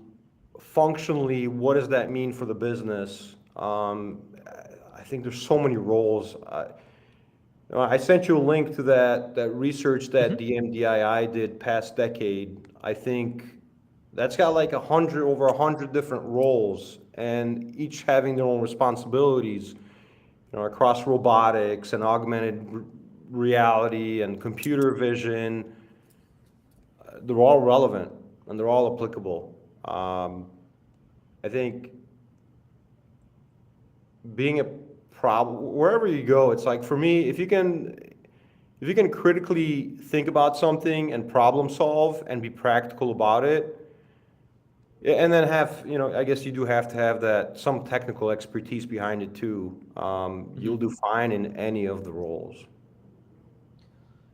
functionally, what does that mean for the business? I think there's so many roles. I sent you a link to that research that DMDII did past decade. I think that's got like over 100 different roles, and each having their own responsibilities, across robotics and augmented reality and computer vision. They're all relevant and they're all applicable. I think being a problem wherever you go, it's like, for me, if you can critically think about something and problem solve and be practical about it, and then have, I guess you do have to have that some technical expertise behind it too. You'll do fine in any of the roles.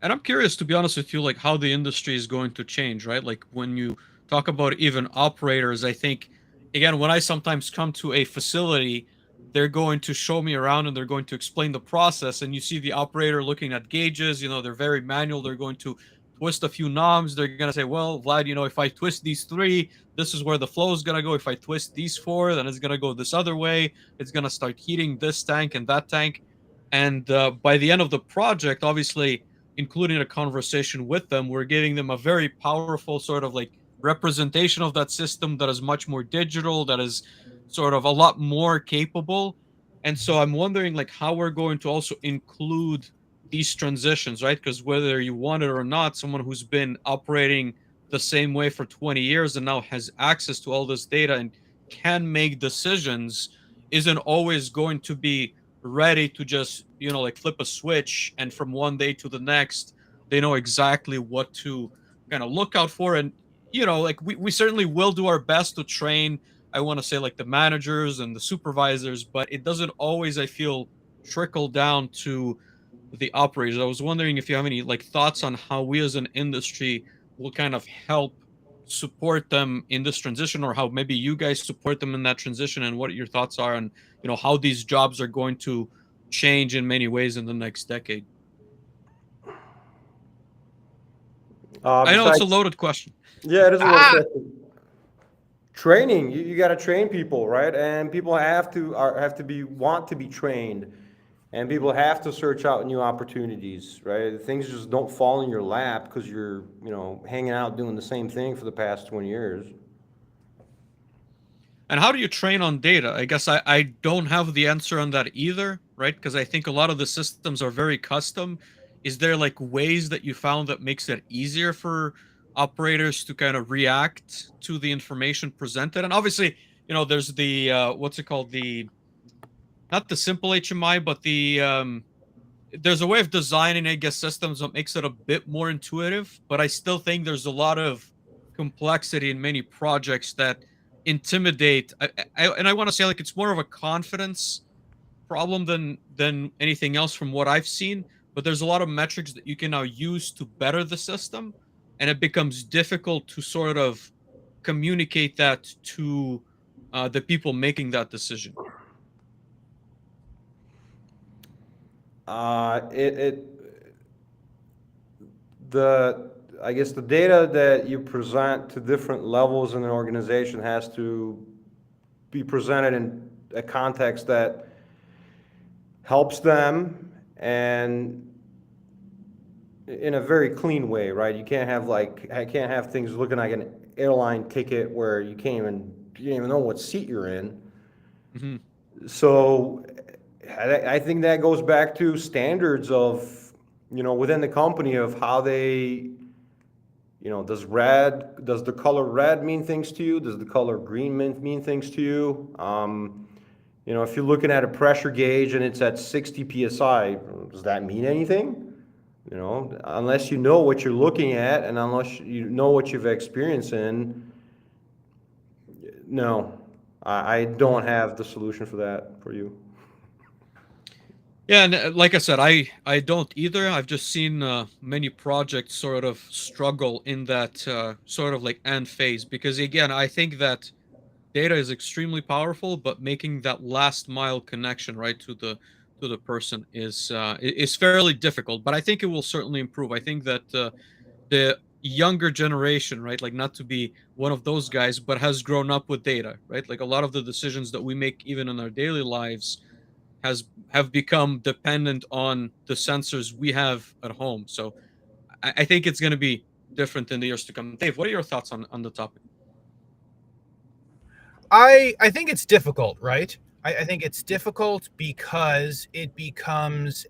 And I'm curious, to be honest with you, like how the industry is going to change, right? Like when you talk about even operators, I think, again, when I sometimes come to a facility, they're going to show me around and they're going to explain the process. And you see the operator looking at gauges, they're very manual. They're going to twist a few knobs. They're going to say, well, Vlad, if I twist these 3, this is where the flow is going to go. If I twist these 4, then it's going to go this other way. It's going to start heating this tank and that tank. And by the end of the project, obviously, including a conversation with them, we're giving them a very powerful sort of like representation of that system that is much more digital, that is sort of a lot more capable. And so I'm wondering like how we're going to also include these transitions, right? Because whether you want it or not, someone who's been operating the same way for 20 years and now has access to all this data and can make decisions isn't always going to be ready to just, like flip a switch and from one day to the next, they know exactly what to kind of look out for. And, like we certainly will do our best to train, I want to say like the managers and the supervisors, but it doesn't always, I feel, trickle down to the operators. I was wondering if you have any like thoughts on how we as an industry will kind of help support them in this transition, or how maybe you guys support them in that transition, and what your thoughts are on, how these jobs are going to change in many ways in the next decade. I know it's a Besides, loaded question. yeah, it is a little Ah, question. Training, you got to train people, right? And people have to be want to be trained, and people have to search out new opportunities, right? Things just don't fall in your lap because you're hanging out doing the same thing for the past 20 years. And how do you train on data? I guess I don't have the answer on that either, right? Because I think a lot of the systems are very custom. Is there like ways that you found that makes it easier for operators to kind of react to the information presented? And obviously, there's the what's it called? The not the simple HMI, but the there's a way of designing, I guess, systems that makes it a bit more intuitive, but I still think there's a lot of complexity in many projects that intimidate. And I want to say like it's more of a confidence problem than anything else from what I've seen. But there's a lot of metrics that you can now use to better the system, and it becomes difficult to sort of communicate that to the people making that decision. It the I guess the data that you present to different levels in an organization has to be presented in a context that helps them and in a very clean way, right? I can't have things looking like an airline ticket where you don't even know what seat you're in. Hmm. So I think that goes back to standards of, within the company of how they, does the color red mean things to you? Does the color green mean things to you? If you're looking at a pressure gauge and it's at 60 psi, does that mean anything? Unless you know what you're looking at and unless you know what you've experienced in, no, I don't have the solution for that for you. Yeah, and like I said, I don't either. I've just seen many projects sort of struggle in that sort of like end phase, because again, I think that data is extremely powerful, but making that last mile connection right to the person is fairly difficult. But I think it will certainly improve. I think that the younger generation, right, like not to be one of those guys, but has grown up with data, right? Like a lot of the decisions that we make even in our daily lives have become dependent on the sensors we have at home. So I think it's going to be different in the years to come. Dave, what are your thoughts on the topic? I think it's difficult, right? I think it's difficult because it becomes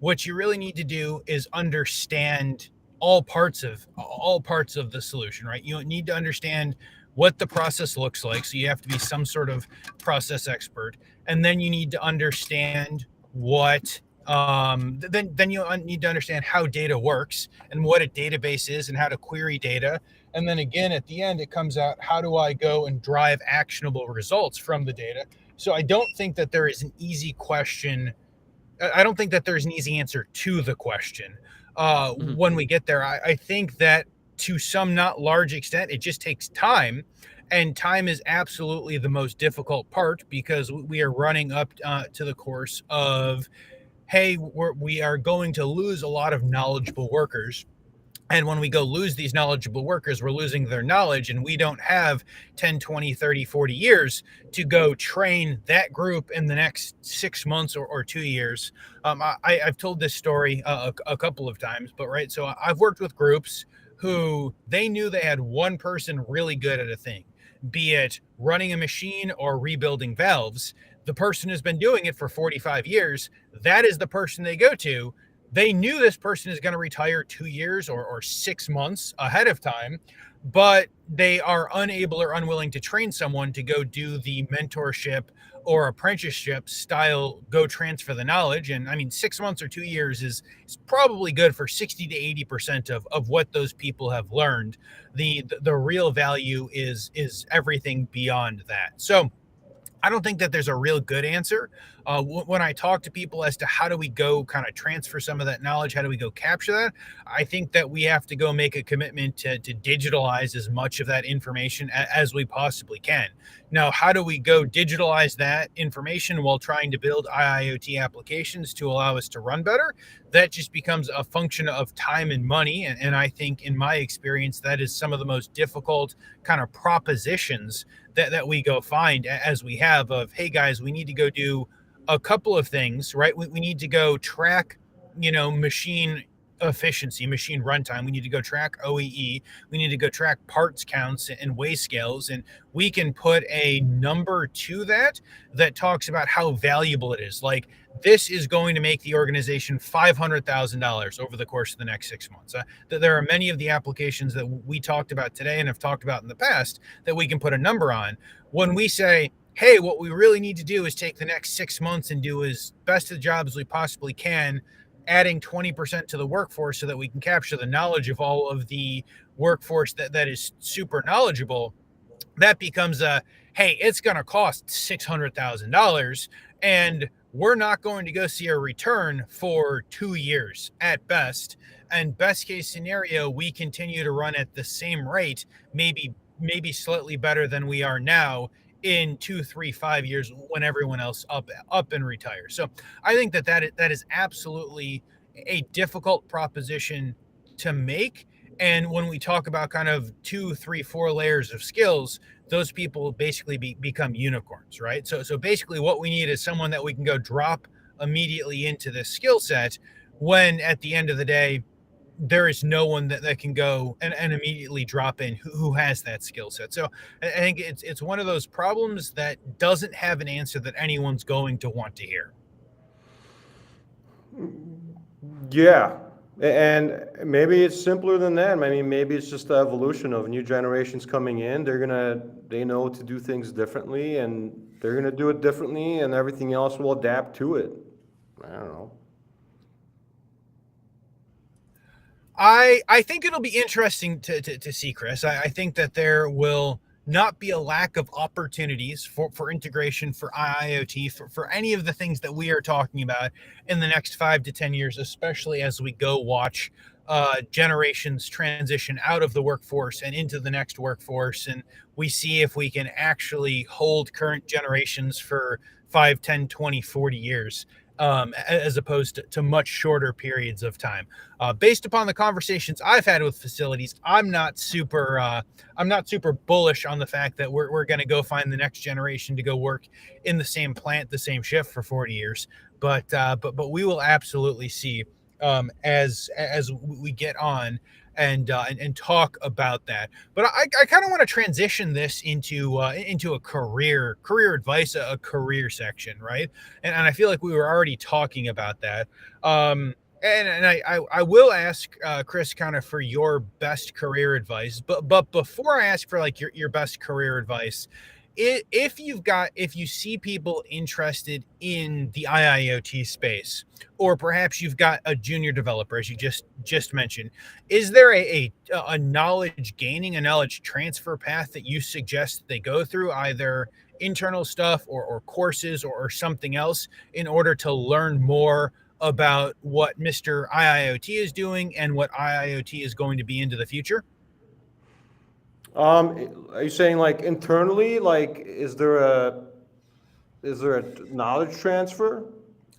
what you really need to do is understand all parts of the solution, right? You need to understand what the process looks like. So you have to be some sort of process expert. And then you need to understand then you need to understand how data works and what a database is and how to query data. And then again, at the end, it comes out, how do I go and drive actionable results from the data? So I don't think that there is an easy question. I don't think that there's an easy answer to the question. Hmm. When we get there, I think that to some not large extent, it just takes time. And time is absolutely the most difficult part because we are running up to the course of, hey, we are going to lose a lot of knowledgeable workers. And when we go lose these knowledgeable workers, we're losing their knowledge, and we don't have 10, 20, 30, 40 years to go train that group in the next 6 months or 2 years. I've told this story a couple of times, but right. So I've worked with groups who they knew they had one person really good at a thing, be it running a machine or rebuilding valves. The person has been doing it for 45 years. That is the person they go to. They knew this person is going to retire 2 years or 6 months ahead of time, but they are unable or unwilling to train someone to go do the mentorship or apprenticeship style, go transfer the knowledge. And I mean, 6 months or 2 years is probably good for 60 to 80% of what those people have learned. The real value is everything beyond that. So I don't think that there's a real good answer. When I talk to people as to how do we go kind of transfer some of that knowledge, how do we go capture that, I think that we have to go make a commitment to digitalize as much of that information as we possibly can. Now, how do we go digitalize that information while trying to build IIoT applications to allow us to run better? That just becomes a function of time and money. And I think, in my experience, that is some of the most difficult kind of propositions that we go find as we have of, hey guys, we need to go do a couple of things, right? We need to go track, machine efficiency, machine runtime. We need to go track OEE. We need to go track parts counts and weigh scales. And we can put a number to that talks about how valuable it is. Like, this is going to make the organization $500,000 over the course of the next 6 months. There are many of the applications that we talked about today and have talked about in the past that we can put a number on. When we say, hey, what we really need to do is take the next 6 months and do as best a job as we possibly can, adding 20% to the workforce so that we can capture the knowledge of all of the workforce that is super knowledgeable, that becomes hey, it's going to cost $600,000 and we're not going to go see a return for 2 years at best. And best case scenario, we continue to run at the same rate, maybe slightly better than we are now in 2, 3, 5 years when everyone else up and retires. So I think that is absolutely a difficult proposition to make. And when we talk about kind of 2, 3, 4 layers of skills, those people basically become unicorns, right? So basically what we need is someone that we can go drop immediately into this skill set, when at the end of the day, there is no one that can go and immediately drop in who has that skill set. So I think it's one of those problems that doesn't have an answer that anyone's going to want to hear. Yeah, and maybe it's simpler than that. I mean, maybe it's just the evolution of new generations coming in. They know to do things differently, and they're gonna do it differently, and everything else will adapt to it. I don't know. I think it'll be interesting to see, Chris. I think that there will not be a lack of opportunities for integration, for IIoT, for any of the things that we are talking about in the next 5 to 10 years, especially as we go watch generations transition out of the workforce and into the next workforce. And we see if we can actually hold current generations for 5, 10, 20, 40 years. As opposed to much shorter periods of time. Based upon the conversations I've had with facilities, I'm not super bullish on the fact that we're going to go find the next generation to go work in the same plant, the same shift for 40 years. But we will absolutely see as we get on and talk about that. But I kind of want to transition this into a career advice, a career section, right? And I feel like we were already talking about that. And I will ask Chris kind of for your best career advice. But before I ask for like your best career advice, if you see people interested in the IIoT space, or perhaps you've got a junior developer, as you just mentioned, is there a knowledge gaining, a knowledge transfer path that you suggest that they go through, either internal stuff or courses or something else, in order to learn more about what Mr. IIoT is doing and what IIoT is going to be into the future? Are you saying like internally, like is there a knowledge transfer?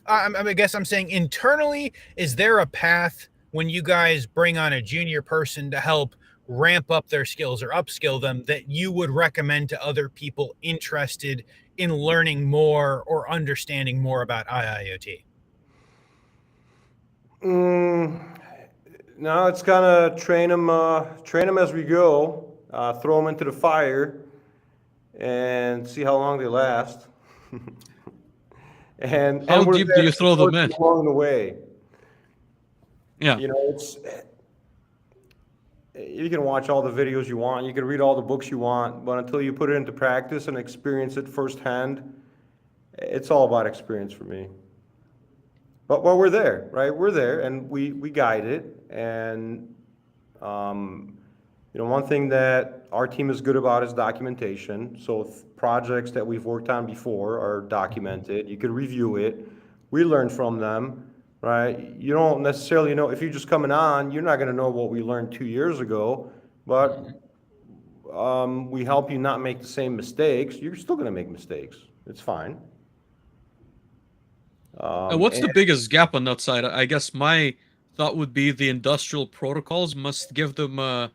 I guess I'm saying internally, is there a path when you guys bring on a junior person to help ramp up their skills or upskill them that you would recommend to other people interested in learning more or understanding more about IIoT? No, it's kind of train them as we go. Throw them into the fire and see how long they last. How and we're deep do there you to throw them support in? you along the way. Yeah. You know, you can watch all the videos you want, you can read all the books you want, but until you put it into practice and experience it firsthand, it's all about experience for me. But we're there, right? We're there, and we guide it. And one thing that our team is good about is documentation. So projects that we've worked on before are documented. You could review it. We learn from them, right? You don't necessarily know, if you're just coming on, you're not going to know what we learned 2 years ago, but we help you not make the same mistakes. You're still going to make mistakes. It's fine. What's And the biggest gap on that side? I guess my thought would be the industrial protocols must give them a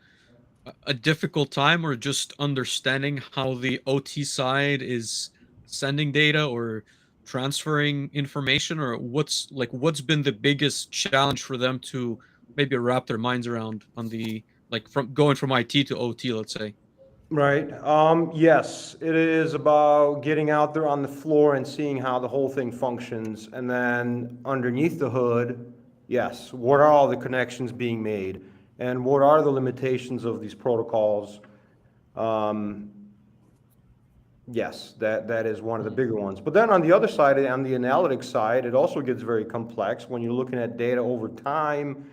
difficult time, or just understanding how the OT side is sending data or transferring information, or what's been the biggest challenge for them to maybe wrap their minds around on the, like, from going from IT to OT, let's say. Right. Yes, it is about getting out there on the floor and seeing how the whole thing functions. And then underneath the hood, yes, what are all the connections being made? And what are the limitations of these protocols? Um, yes, that is one of the bigger ones. But then on the other side, on the analytics side, it also gets very complex when you're looking at data over time.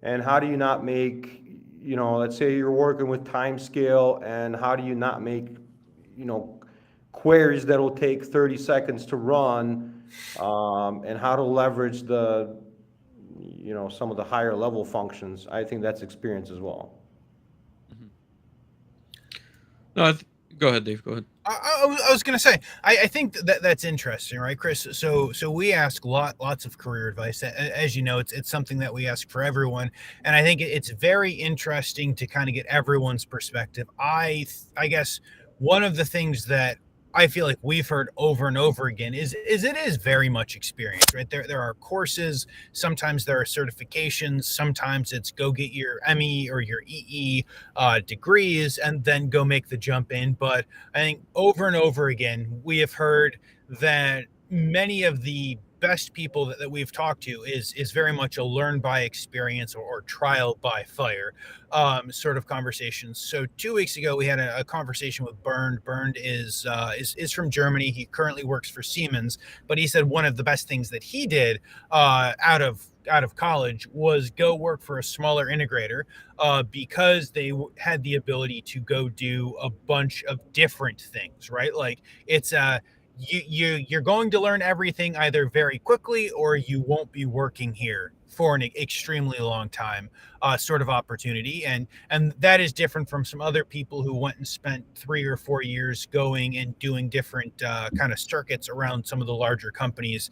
And how do you not make, let's say you're working with time scale, and how do you not make, queries that will take 30 seconds to run, and how to leverage some of the higher level functions. I think that's experience as well. Mhm. No, go ahead, Dave. Go ahead. I was going to say, I think that's interesting, right, Chris? So we ask lots of career advice. As you know, it's something that we ask for everyone, and I think it's very interesting to kind of get everyone's perspective. I guess one of the things that I feel like we've heard over and over again is it is very much experience, right? There are courses, sometimes there are certifications, sometimes it's go get your ME or your EE degrees and then go make the jump in. But I think over and over again, we have heard that many of the best people that we've talked to is very much a learn by experience or trial by fire sort of conversations. So 2 weeks ago, we had a conversation with Bernd. Bernd is from Germany. He currently works for Siemens, but he said one of the best things that he did out of college was go work for a smaller integrator because they had the ability to go do a bunch of different things, right? Like it's you're going to learn everything either very quickly or you won't be working here for an extremely long time sort of opportunity, and that is different from some other people who went and spent 3 or 4 years going and doing different kind of circuits around some of the larger companies,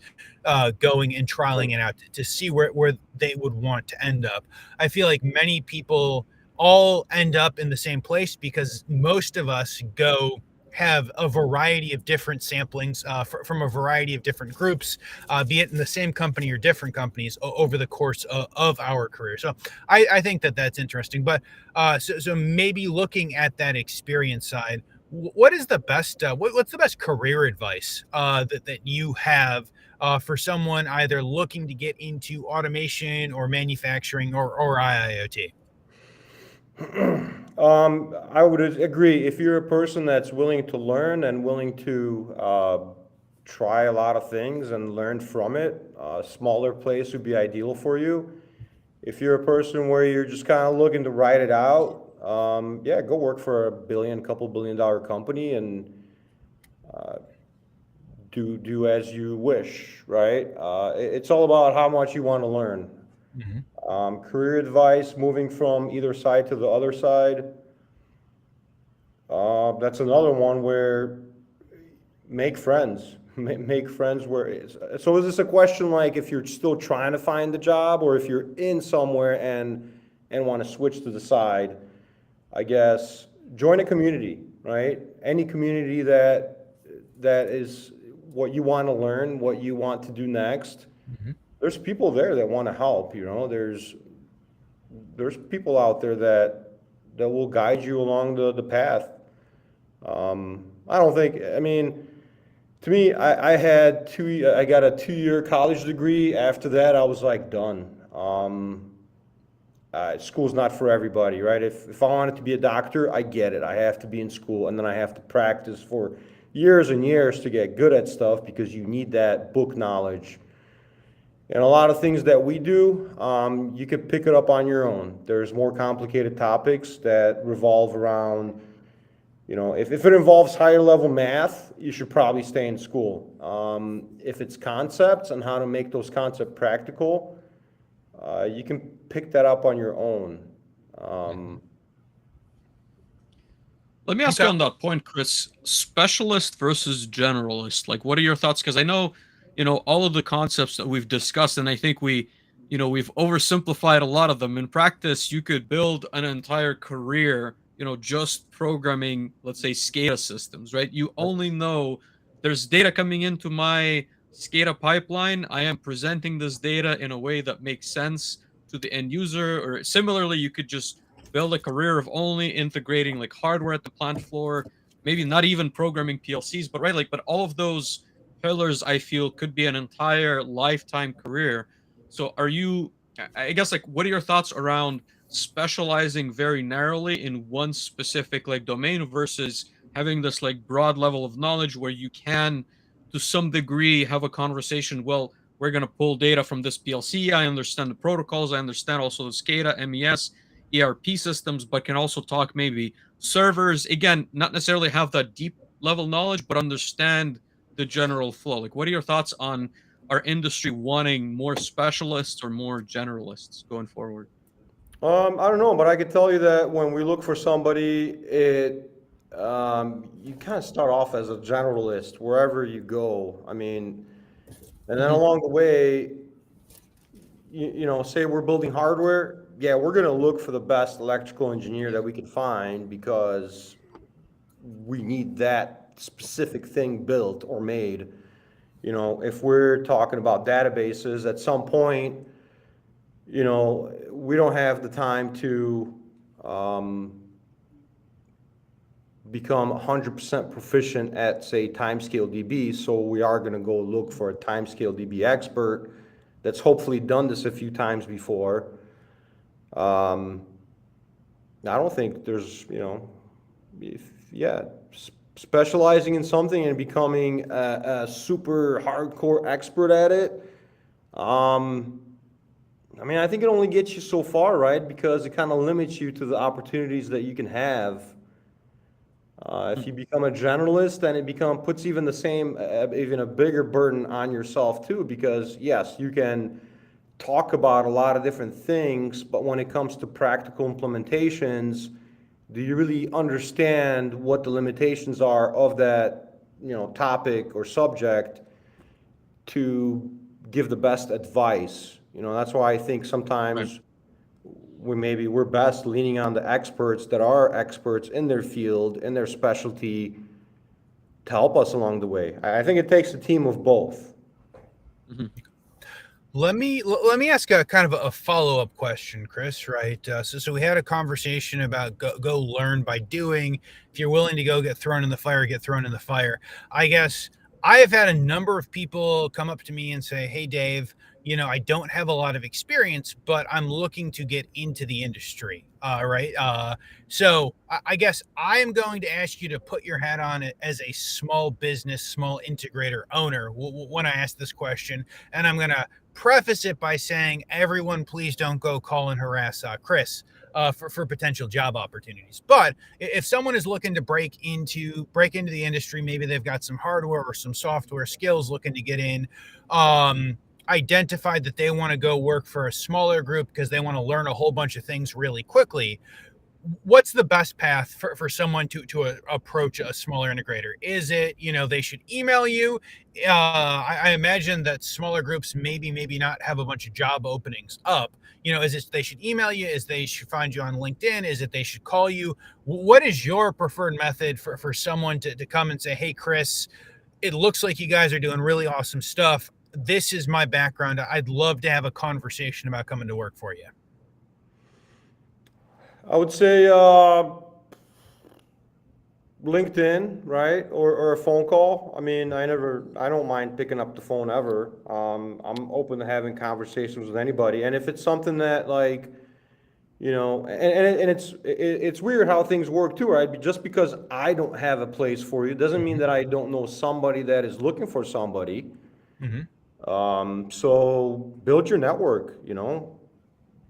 going and trialing it out to see where they would want to end up. I feel like many people all end up in the same place because most of us go have a variety of different samplings from a variety of different groups, be it in the same company or different companies over the course of our career. So I think that's interesting. But so maybe looking at that experience side, what is the best? What's the best career advice that you have for someone either looking to get into automation or manufacturing or IIoT? I would agree. If you're a person that's willing to learn and willing to try a lot of things and learn from it, a smaller place would be ideal for you. If you're a person where you're just kind of looking to ride it out, yeah, go work for a couple $1 billion company and do as you wish, right? It's all about how much you want to learn. Career advice, moving from either side to the other side. That's another one where make friends. Make friends so is this a question like if you're still trying to find the job or if you're in somewhere and want to switch to the side? I guess join a community, right? Any community that is what you want to learn, what you want to do next. There's people there that want to help, there's people out there that will guide you along the path. I don't think, I mean, To me, I got a 2-year college degree. After that, I was like done. School's not for everybody, right? If I wanted to be a doctor, I get it. I have to be in school, and then I have to practice for years and years to get good at stuff because you need that book knowledge. And a lot of things that we do, you can pick it up on your own. There's more complicated topics that revolve around, if it involves higher level math, you should probably stay in school. If it's concepts and how to make those concepts practical, you can pick that up on your own. Let me ask you on that point, Chris, specialist versus generalist. Like, what are your thoughts? Because I know, all of the concepts that we've discussed, and I think we've oversimplified a lot of them. In practice, you could build an entire career, just programming, let's say, SCADA systems, right? You only know there's data coming into my SCADA pipeline. I am presenting this data in a way that makes sense to the end user. Or similarly, you could just build a career of only integrating like hardware at the plant floor, maybe not even programming PLCs, but right, but all of those pillars I feel could be an entire lifetime career. So I guess, like, what are your thoughts around specializing very narrowly in one specific like domain versus having this like broad level of knowledge where you can to some degree have a conversation? Well, we're going to pull data from this PLC. I understand the protocols. I understand also the SCADA, MES, ERP systems, but can also talk maybe servers. Again, not necessarily have that deep level knowledge, but understand the general flow. Like, what are your thoughts on our industry wanting more specialists or more generalists going forward? I don't know, but I could tell you that when we look for somebody, you kind of start off as a generalist wherever you go. I mean, and then along the way, say we're building hardware. Yeah, we're going to look for the best electrical engineer that we can find because we need that specific thing built or made. If we're talking about databases, at some point, we don't have the time to become 100% proficient at, say, timescale DB, so we are going to go look for a timescale DB expert that's hopefully done this a few times before. I don't think there's, specializing in something and becoming a super hardcore expert at it. I think it only gets you so far, right? Because it kind of limits you to the opportunities that you can have. If you become a generalist, then it puts even the same, even a bigger burden on yourself too, because yes, you can talk about a lot of different things, but when it comes to practical implementations, do you really understand what the limitations are of that, topic or subject to give the best advice? That's why I think sometimes we're best leaning on the experts that are experts in their field, in their specialty, to help us along the way. I think it takes a team of both. Mm-hmm. Let me ask a kind of a follow-up question, Chris, right? So we had a conversation about go learn by doing. If you're willing to go get thrown in the fire, get thrown in the fire. I guess I have had a number of people come up to me and say, "Hey, Dave, I don't have a lot of experience, but I'm looking to get into the industry." Right. So I guess I am going to ask you to put your hat on it as a small business, small integrator owner when I ask this question. And I'm going to preface it by saying, everyone, please don't go call and harass Chris for potential job opportunities. But if someone is looking to break into the industry, maybe they've got some hardware or some software skills looking to get in, identified that they want to go work for a smaller group because they want to learn a whole bunch of things really quickly. What's the best path for someone to approach a smaller integrator? Is it, they should email you? I imagine that smaller groups maybe not have a bunch of job openings up. Is it they should email you? Is they should find you on LinkedIn? Is it they should call you? What is your preferred method for someone to come and say, "Hey, Chris, it looks like you guys are doing really awesome stuff. This is my background. I'd love to have a conversation about coming to work for you"? I would say LinkedIn, right? Or a phone call. I mean, I don't mind picking up the phone ever. I'm open to having conversations with anybody. And if it's something that like, and it's weird how things work too, right? Just because I don't have a place for you doesn't mean Mhm. that I don't know somebody that is looking for somebody. Mhm. So build your network,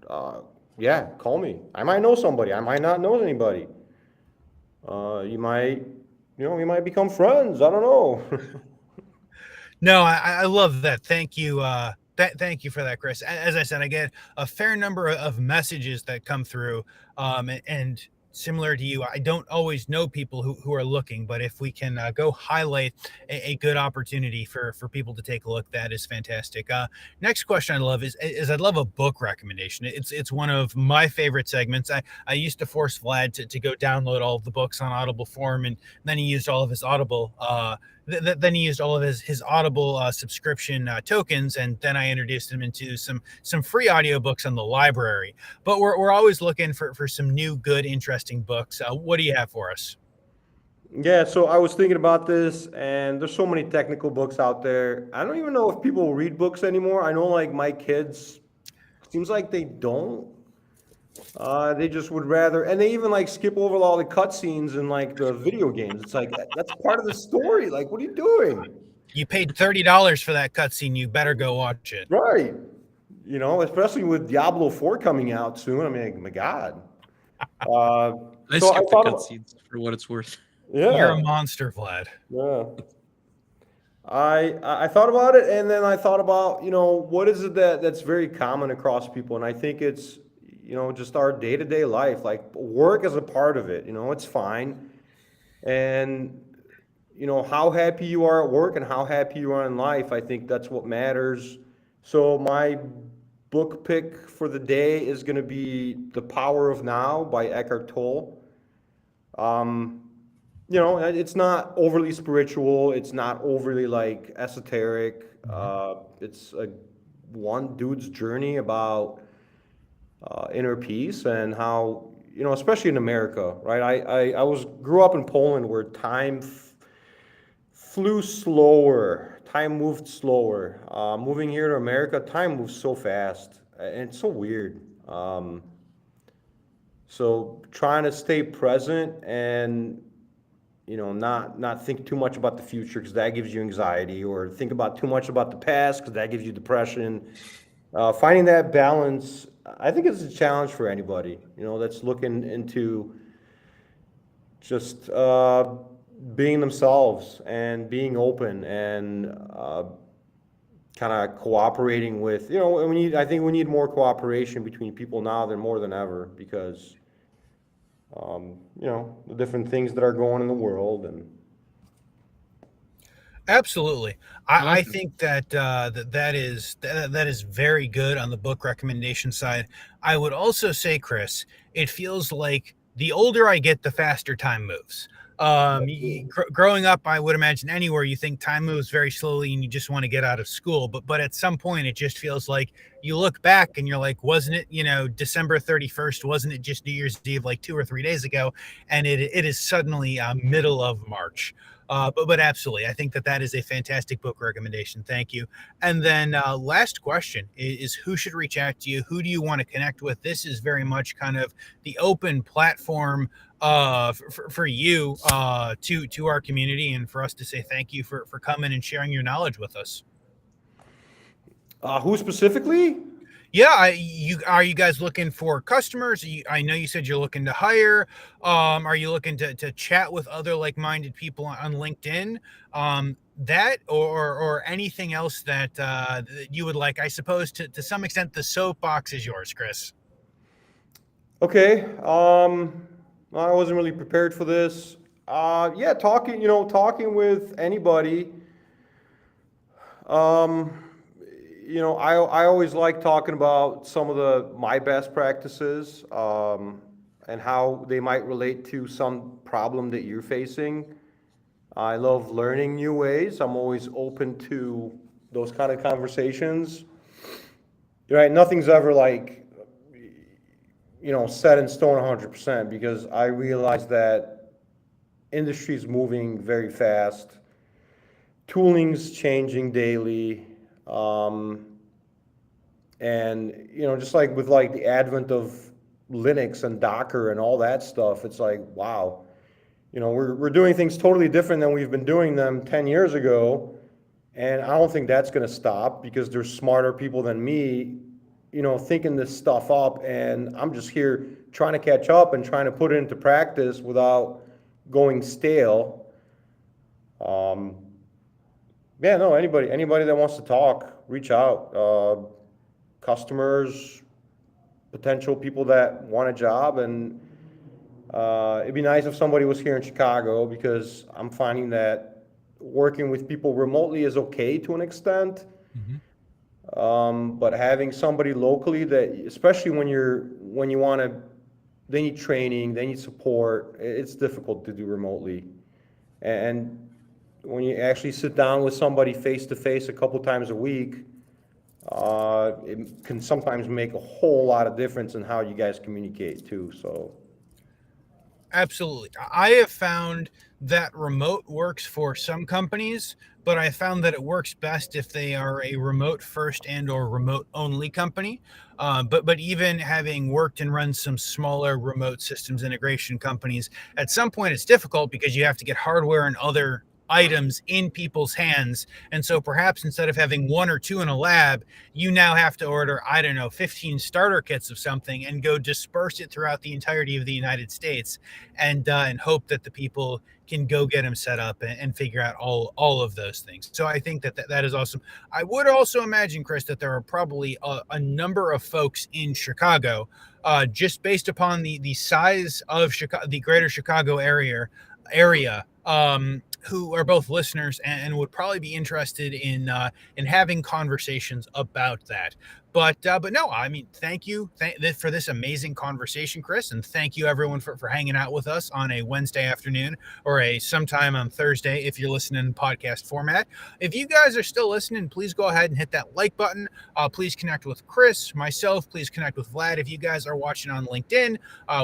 uh, yeah, call me. I might know somebody. I might not know anybody. You might, we might become friends. I don't know. No, I love that. Thank you. Thank you for that, Chris. As I said, I get a fair number of messages that come through, and similar to you, I don't always know people who are looking, but if we can go highlight a good opportunity for people to take a look, that is fantastic. Next question I love is I'd love a book recommendation. It's one of my favorite segments. I used to force Vlad to go download all of the books on Audible form, and then he used all of his Audible. Then he used all of his Audible subscription tokens, and then I introduced him into some free audiobooks on the library. But we're always looking for some new, good, interesting books. What do you have for us? Yeah, so I was thinking about this, and there's so many technical books out there. I don't even know if people read books anymore. I know, like, my kids, seems like they don't. They just would rather, and they even like skip over all the cutscenes in like the video games. It's like that's part of the story. Like, what are you doing? You paid $30 for that cutscene. You better go watch it. Right. Especially with Diablo 4 coming out soon. I mean, my God. Uh, I so I skipped the thought about, cutscenes for what it's worth. You're yeah, a monster, Vlad. yeah. I thought about it, and then I thought about, what is it that's very common across people, and I think it's, just our day-to-day life. Like, work is a part of it. It's fine, and how happy you are at work and how happy you are in life. I think that's what matters. So my book pick for the day is going to be The Power of Now by Eckhart Tolle. Um, it's not overly spiritual. It's not overly like esoteric. Mhm. It's a one dude's journey about inner peace and how, especially in America, right? I grew up in Poland where time flew slower. Time moved slower. Moving here to America, time moves so fast, and it's so weird. So trying to stay present and not think too much about the future because that gives you anxiety, or think about too much about the past because that gives you depression. Finding that balance, I think, is a challenge for anybody, that's looking into just being themselves and being open and kind of cooperating with, I think we need more cooperation between people now than more than ever because, the different things that are going in the world and. Absolutely. I like I that. think that is very good on the book recommendation side. I would also say, Chris, it feels like the older I get, the faster time moves. Growing up, I would imagine anywhere you think time moves very slowly and you just want to get out of school. But at some point, it just feels like you look back and you're like, wasn't it, December 31st? Wasn't it just New Year's Eve like 2 or 3 days ago? And it is suddenly middle of March. But absolutely, I think that is a fantastic book recommendation. Thank you. And then last question is who should reach out to you? Who do you want to connect with? This is very much kind of the open platform for you to our community and for us to say thank you for coming and sharing your knowledge with us. Who specifically? Yeah, are you guys looking for customers? I know you said you're looking to hire. Are you looking to chat with other like-minded people on LinkedIn? That or anything else that you would like? I suppose to some extent the soapbox is yours, Chris. Okay. I wasn't really prepared for this. Yeah, talking with anybody. Um, I always like talking about some of my best practices, and how they might relate to some problem that you're facing. I love learning new ways. I'm always open to those kind of conversations. Right? Nothing's ever like, set in stone 100% because I realize that industry's moving very fast. Tooling's changing daily. And, you know, just like with like the advent of Linux and Docker and all that stuff, it's like, wow, you know, we're doing things totally different than we've been doing them 10 years ago. And I don't think that's going to stop because there's smarter people than me, you know, thinking this stuff up. And I'm just here trying to catch up and trying to put it into practice without going stale. Yeah, no, anybody that wants to talk, reach out. Customers, potential people that want a job, and it'd be nice if somebody was here in Chicago because I'm finding that working with people remotely is okay to an extent. But having somebody locally that, especially when you want to, they need training, they need support. It's difficult to do remotely, and when you actually sit down with somebody face to face a couple times a week, it can sometimes make a whole lot of difference in how you guys communicate too. So Absolutely. I have found that remote works for some companies, but I found that it works best if they are a remote first and or remote only company. But even having worked and run some smaller remote systems integration companies, at some point it's difficult because you have to get hardware and other items in people's hands. And so perhaps instead of having one or two in a lab, you now have to order, I don't know, 15 starter kits of something and go disperse it throughout the entirety of the United States and hope that the people can go get them set up and figure out all of those things. So I think that is awesome. I would also imagine, Chris, that there are probably a number of folks in Chicago, just based upon the size of Chicago, the greater Chicago area, who are both listeners and would probably be interested in having conversations about that. But no, I mean, thank you for this amazing conversation, Chris, and thank you everyone for hanging out with us on a Wednesday afternoon or a sometime on Thursday if you're listening in podcast format. If you guys are still listening, please go ahead and hit that like button. Please connect with Chris, myself. Please connect with Vlad. If you guys are watching on LinkedIn,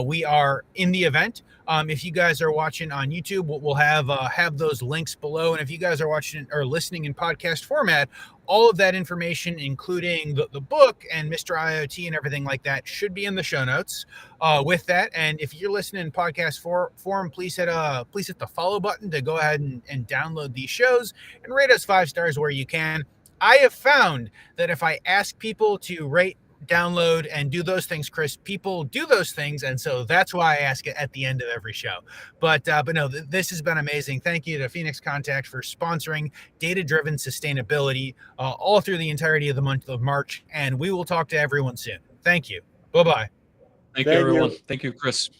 we are in the event. If you guys are watching on YouTube, we'll have those links below. And if you guys are watching or listening in podcast format, all of that information, including the book and Mr. IoT and everything like that, should be in the show notes with that. And if you're listening in podcast form, please hit the follow button to go ahead and download these shows and rate us 5 stars where you can. I have found that if I ask people to rate, download, and do those things, Chris, people do those things, and so that's why I ask it at the end of every show. But no, this has been amazing. Thank you to Phoenix Contact for sponsoring data-driven sustainability all through the entirety of the month of March, and we will talk to everyone soon. Thank you. Bye-bye. Thank you, everyone. Thank you, Chris.